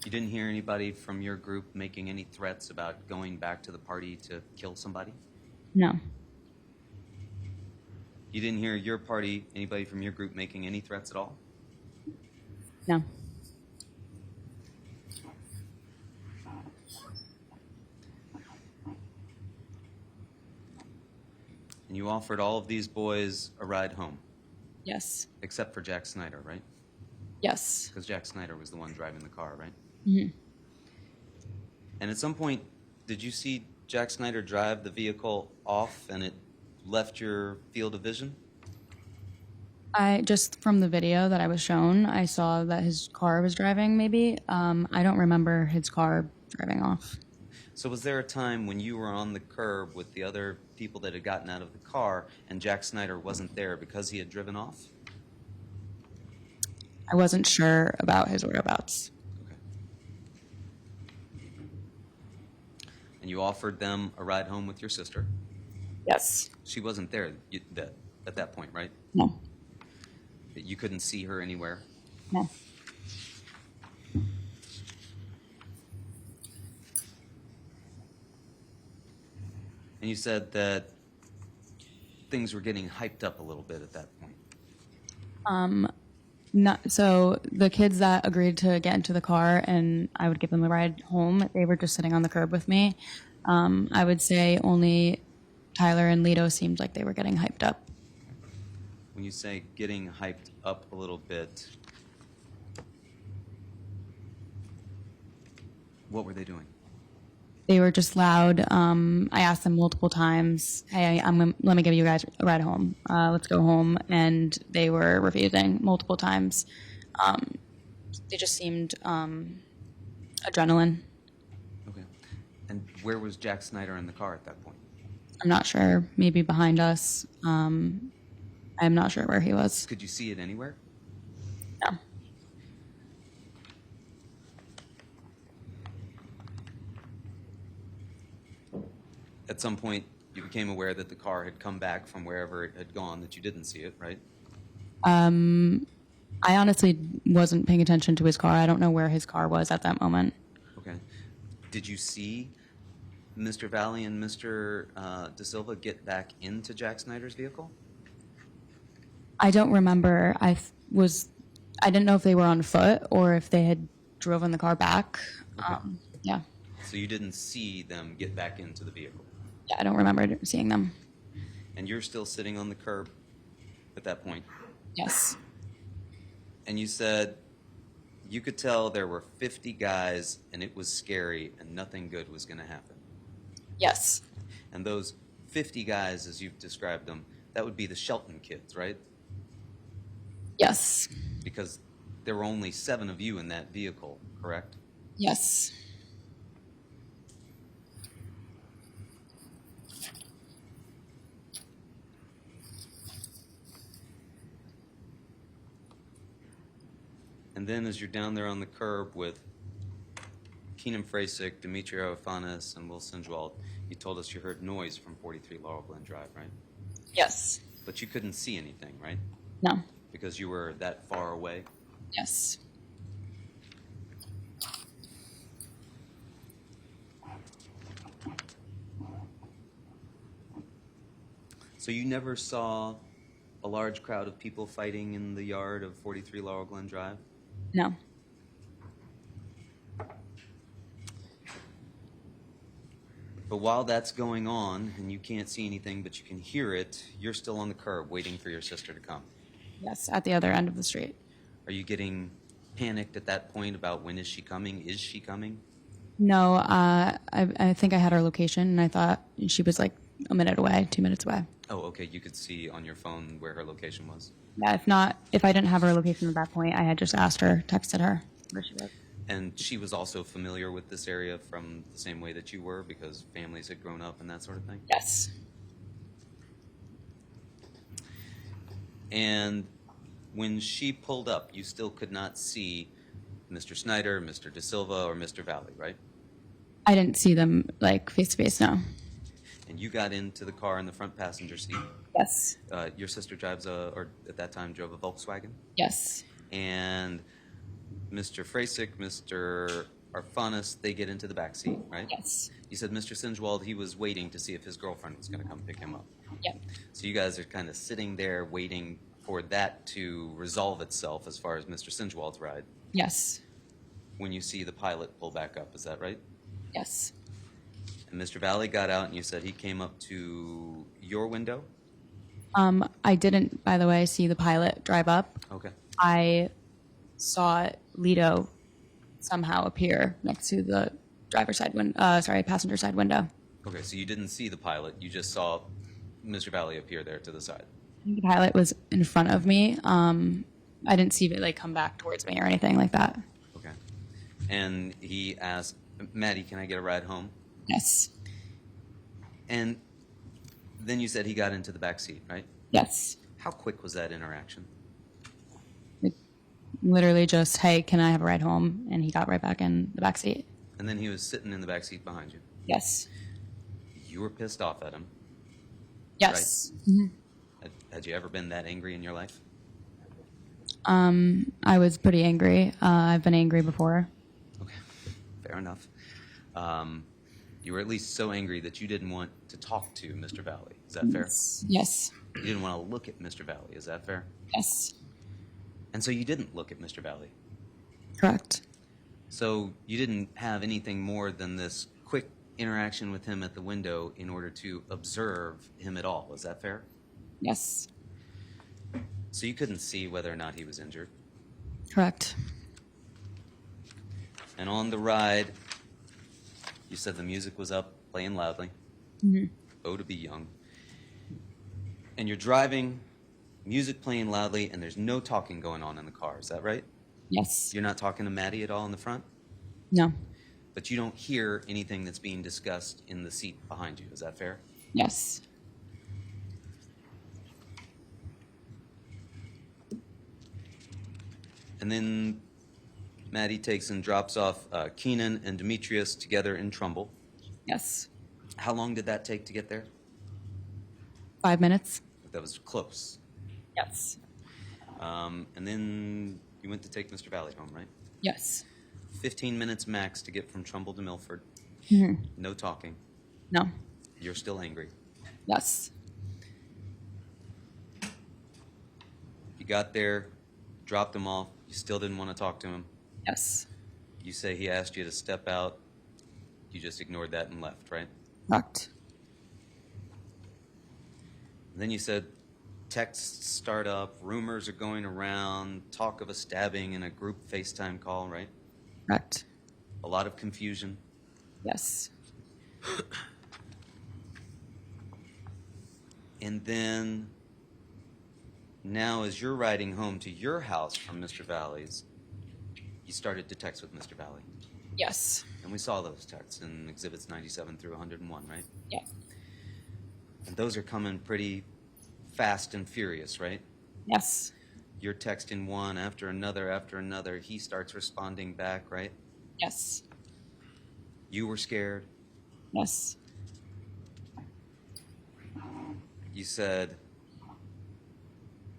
You didn't hear anybody from your group making any threats about going back to the party to kill somebody?
No.
You didn't hear your party, anybody from your group making any threats at all?
No.
And you offered all of these boys a ride home,
Yes.
except for Jack Snyder, right?
Yes.
Because Jack Snyder was the one driving the car, right?
Mm-hmm.
And at some point, did you see Jack Snyder drive the vehicle off and it left your field of vision?
I just from the video that I was shown, I saw that his car was driving. Maybe I don't remember his car driving off.
So was there a time when you were on the curb with the other people that had gotten out of the car and Jack Snyder wasn't there because he had driven off?
I wasn't sure about his whereabouts.
Okay. And you offered them a ride home with your sister.
Yes.
She wasn't there at that point, right?
No.
You couldn't see her anywhere?
No.
And you said that things were getting hyped up a little bit at that point.
So the kids that agreed to get into the car and I would give them a ride home, they were just sitting on the curb with me. I would say only Tyler and Lito seemed like they were getting hyped up.
When you say getting hyped up a little bit, what were they doing?
They were just loud. I asked them multiple times, "Hey, let me give you guys a ride home. Let's go home." And they were refusing multiple times. They just seemed adrenaline.
Okay. And where was Jack Snyder in the car at that point?
I'm not sure. Maybe behind us. I'm not sure where he was.
Could you see it anywhere?
No.
at some point you became aware that the car had come back from wherever it had gone, that you didn't see it, right?
I honestly wasn't paying attention to his car. I don't know where his car was at that moment.
Okay. Did you see Mr. Valle and Mr. De Silva get back into Jack Snyder's vehicle?
I don't remember. I didn't know if they were on foot or if they had driven the car back.
Okay.
Yeah.
So you didn't see them get back into the vehicle.
Yeah, I don't remember seeing them.
And you're still sitting on the curb at that point.
Yes.
And you said you could tell there were 50 guys and it was scary and nothing good was going to happen.
Yes.
And those 50 guys, as you've described them, that would be the Shelton kids, right?
Yes.
Because there were only 7 of you in that vehicle, correct?
Yes.
And then as you're down there on the curb with Keenan Frasick, Dimitri Arofanis, and Will Sinjwald, you told us you heard noise from 43 Laurel Glen Drive, right?
Yes.
But you couldn't see anything, right?
No.
Because you were that far away?
Yes.
So you never saw a large crowd of people fighting in the yard of 43 Laurel Glen Drive?
No.
But while that's going on, and you can't see anything, but you can hear it, you're still on the curb waiting for your sister to come.
Yes, at the other end of the street.
Are you getting panicked at that point about when is she coming? Is she coming?
No, I think I had her location, and I thought she was like a minute away, 2 minutes away.
Oh, okay. You could see on your phone where her location was.
Yeah, if I didn't have her location at that point, I had just asked her, texted her where she was.
And she was also familiar with this area from the same way that you were because families had grown up and that sort of thing?
Yes.
And when she pulled up, you still could not see Mr. Snyder, Mr. De Silva, or Mr. Valle, right?
I didn't see them like face to face, no.
And you got into the car in the front passenger seat.
Yes.
Your sister drives or at that time drove a Volkswagen.
Yes.
And Mr. Frasick, Mr. Arfanis, they get into the back seat, right?
Yes.
You said Mr. Sinjwald, he was waiting to see if his girlfriend was going to come pick him up.
Yep.
So you guys are kind of sitting there waiting for that to resolve itself as far as Mr. Sinjwald's ride.
Yes.
When you see the pilot pull back up, is that right?
Yes.
And Mr. Valle got out and you said he came up to your window?
I didn't, by the way, see the pilot drive up.
Okay.
I saw Lido somehow appear next to the passenger side window.
Okay, so you didn't see the pilot. You just saw Mr. Valle appear there to the side.
I think the pilot was in front of me. I didn't see it like come back towards me or anything like that.
Okay. And he asked, Maddie, can I get a ride home?
Yes.
And then you said he got into the back seat, right?
Yes.
How quick was that interaction?
Literally just, hey, can I have a ride home? And he got right back in the back seat.
And then he was sitting in the back seat behind you.
Yes.
You were pissed off at him.
Yes.
Right?
Mm-hmm.
Had you ever been that angry in your life?
I was pretty angry. I've been angry before.
Okay, fair enough. You were at least so angry that you didn't want to talk to Mr. Valle. Is that fair?
Yes.
You didn't want to look at Mr. Valle. Is that fair?
Yes.
And so you didn't look at Mr. Valle.
Correct.
So you didn't have anything more than this quick interaction with him at the window in order to observe him at all. Is that fair?
Yes.
So you couldn't see whether or not he was injured.
Correct.
And on the ride, you said the music was up, playing loudly.
Mm-hmm.
Oh, to be young. And you're driving, music playing loudly, and there's no talking going on in the car. Is that right?
Yes.
You're not talking to Maddie at all in the front?
No.
But you don't hear anything that's being discussed in the seat behind you. Is that fair?
Yes.
And then Maddie takes and drops off Keenan and Demetrius together in Trumbull.
Yes.
How long did that take to get there?
5 minutes.
That was close.
Yes.
And then you went to take Mr. Valley home, right?
Yes.
15 minutes max to get from Trumbull to Milford. No talking.
No.
You're still angry.
Yes.
You got there, dropped him off. You still didn't want to talk to him.
Yes.
You say he asked you to step out. You just ignored that and left, right?
Correct.
And then you said texts start up, rumors are going around, talk of a stabbing in a group FaceTime call, right?
Correct.
A lot of confusion.
Yes.
And then now as you're riding home to your house from Mr. Valley's, you started to text with Mr. Valley.
Yes.
And we saw those texts in exhibits 97 through 101, right?
Yeah.
And those are coming pretty fast and furious, right?
Yes.
You're texting one after another. He starts responding back, right?
Yes.
You were scared.
Yes.
You said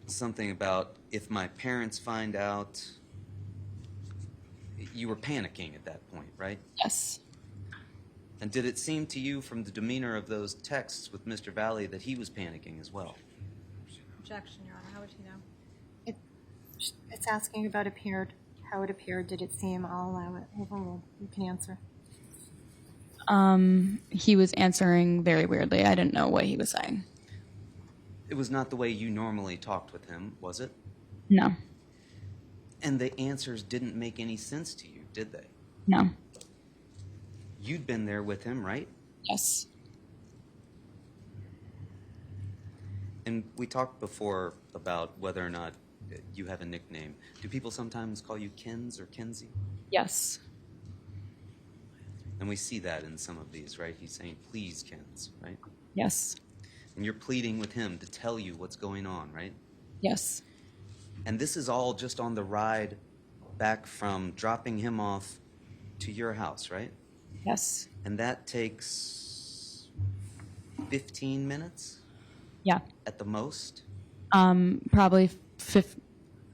something about if my parents find out. You were panicking at that point, right?
Yes.
And did it seem to you from the demeanor of those texts with Mr. Valley that he was panicking as well?
Objection, Your Honor. How would he know?
It's asking about how it appeared. Did it seem? I'll allow it. Overruled. You can answer.
He was answering very weirdly. I didn't know what he was saying.
It was not the way you normally talked with him, was it?
No.
And the answers didn't make any sense to you, did they?
No.
You'd been there with him, right?
Yes.
And we talked before about whether or not you have a nickname. Do people sometimes call you Kins or Kinsey?
Yes.
And we see that in some of these, right? He's saying, please, Kins, right?
Yes.
And you're pleading with him to tell you what's going on, right?
Yes.
And this is all just on the ride back from dropping him off to your house, right?
Yes.
And that takes 15 minutes
Yeah.
at the most?
Probably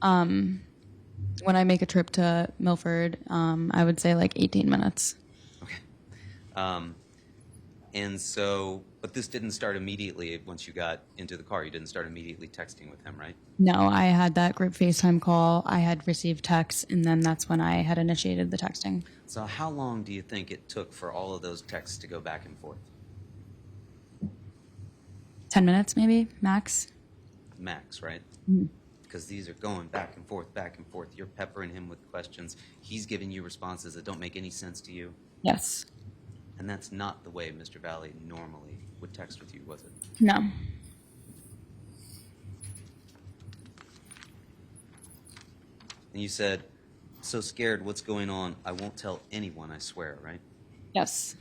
when I make a trip to Milford, I would say like 18 minutes.
Okay. And so, but this didn't start immediately once you got into the car. You didn't start immediately texting with him, right?
No, I had that group FaceTime call. I had received texts, and then that's when I had initiated the texting.
So how long do you think it took for all of those texts to go back and forth?
10 minutes, maybe, max.
Max, right?
Mm-hmm.
Because these are going back and forth, back and forth. You're peppering him with questions. He's giving you responses that don't make any sense to you.
Yes.
And that's not the way Mr. Valley normally would text with you, was it?
No.
And you said, so scared, what's going on? I won't tell anyone, I swear, right?
Yes.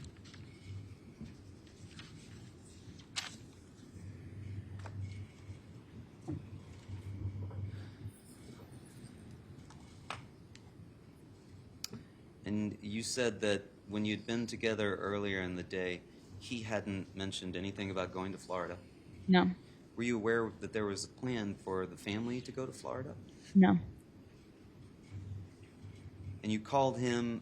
And you said that when you'd been together earlier in the day, he hadn't mentioned anything about going to Florida.
No.
Were you aware that there was a plan for the family to go to Florida?
No.
And you called him,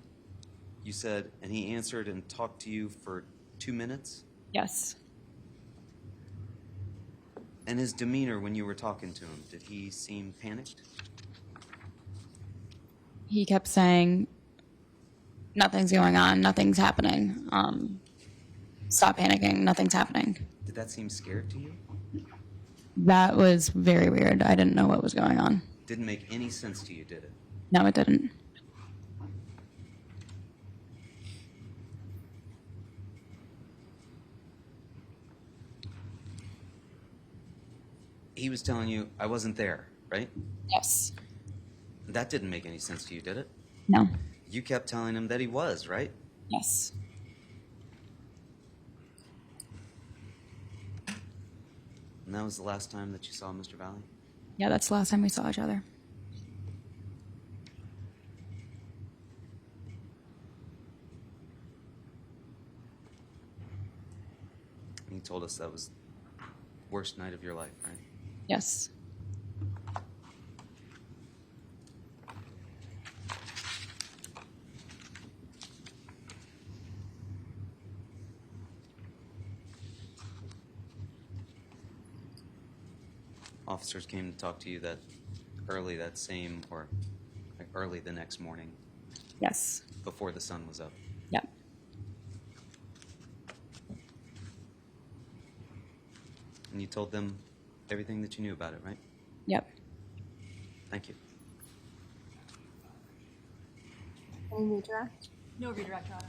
you said, and he answered and talked to you for 2 minutes?
Yes.
And his demeanor when you were talking to him, did he seem panicked?
He kept saying, nothing's going on, nothing's happening. Stop panicking, nothing's happening.
Did that seem scared to you?
That was very weird. I didn't know what was going on.
Didn't make any sense to you, did it?
No, it didn't.
He was telling you, I wasn't there, right?
Yes.
That didn't make any sense to you, did it?
No.
You kept telling him that he was, right?
Yes.
And that was the last time that you saw Mr. Valley?
Yeah, that's the last time we saw each other.
told us that was worst night of your life, right?
Yes.
Officers came to talk to you that early that same, or like early the next morning,
Yes.
before the sun was up.
Yep.
And you told them everything that you knew about it, right?
Yep.
Thank you.
Any redirect?
No redirect, Your Honor.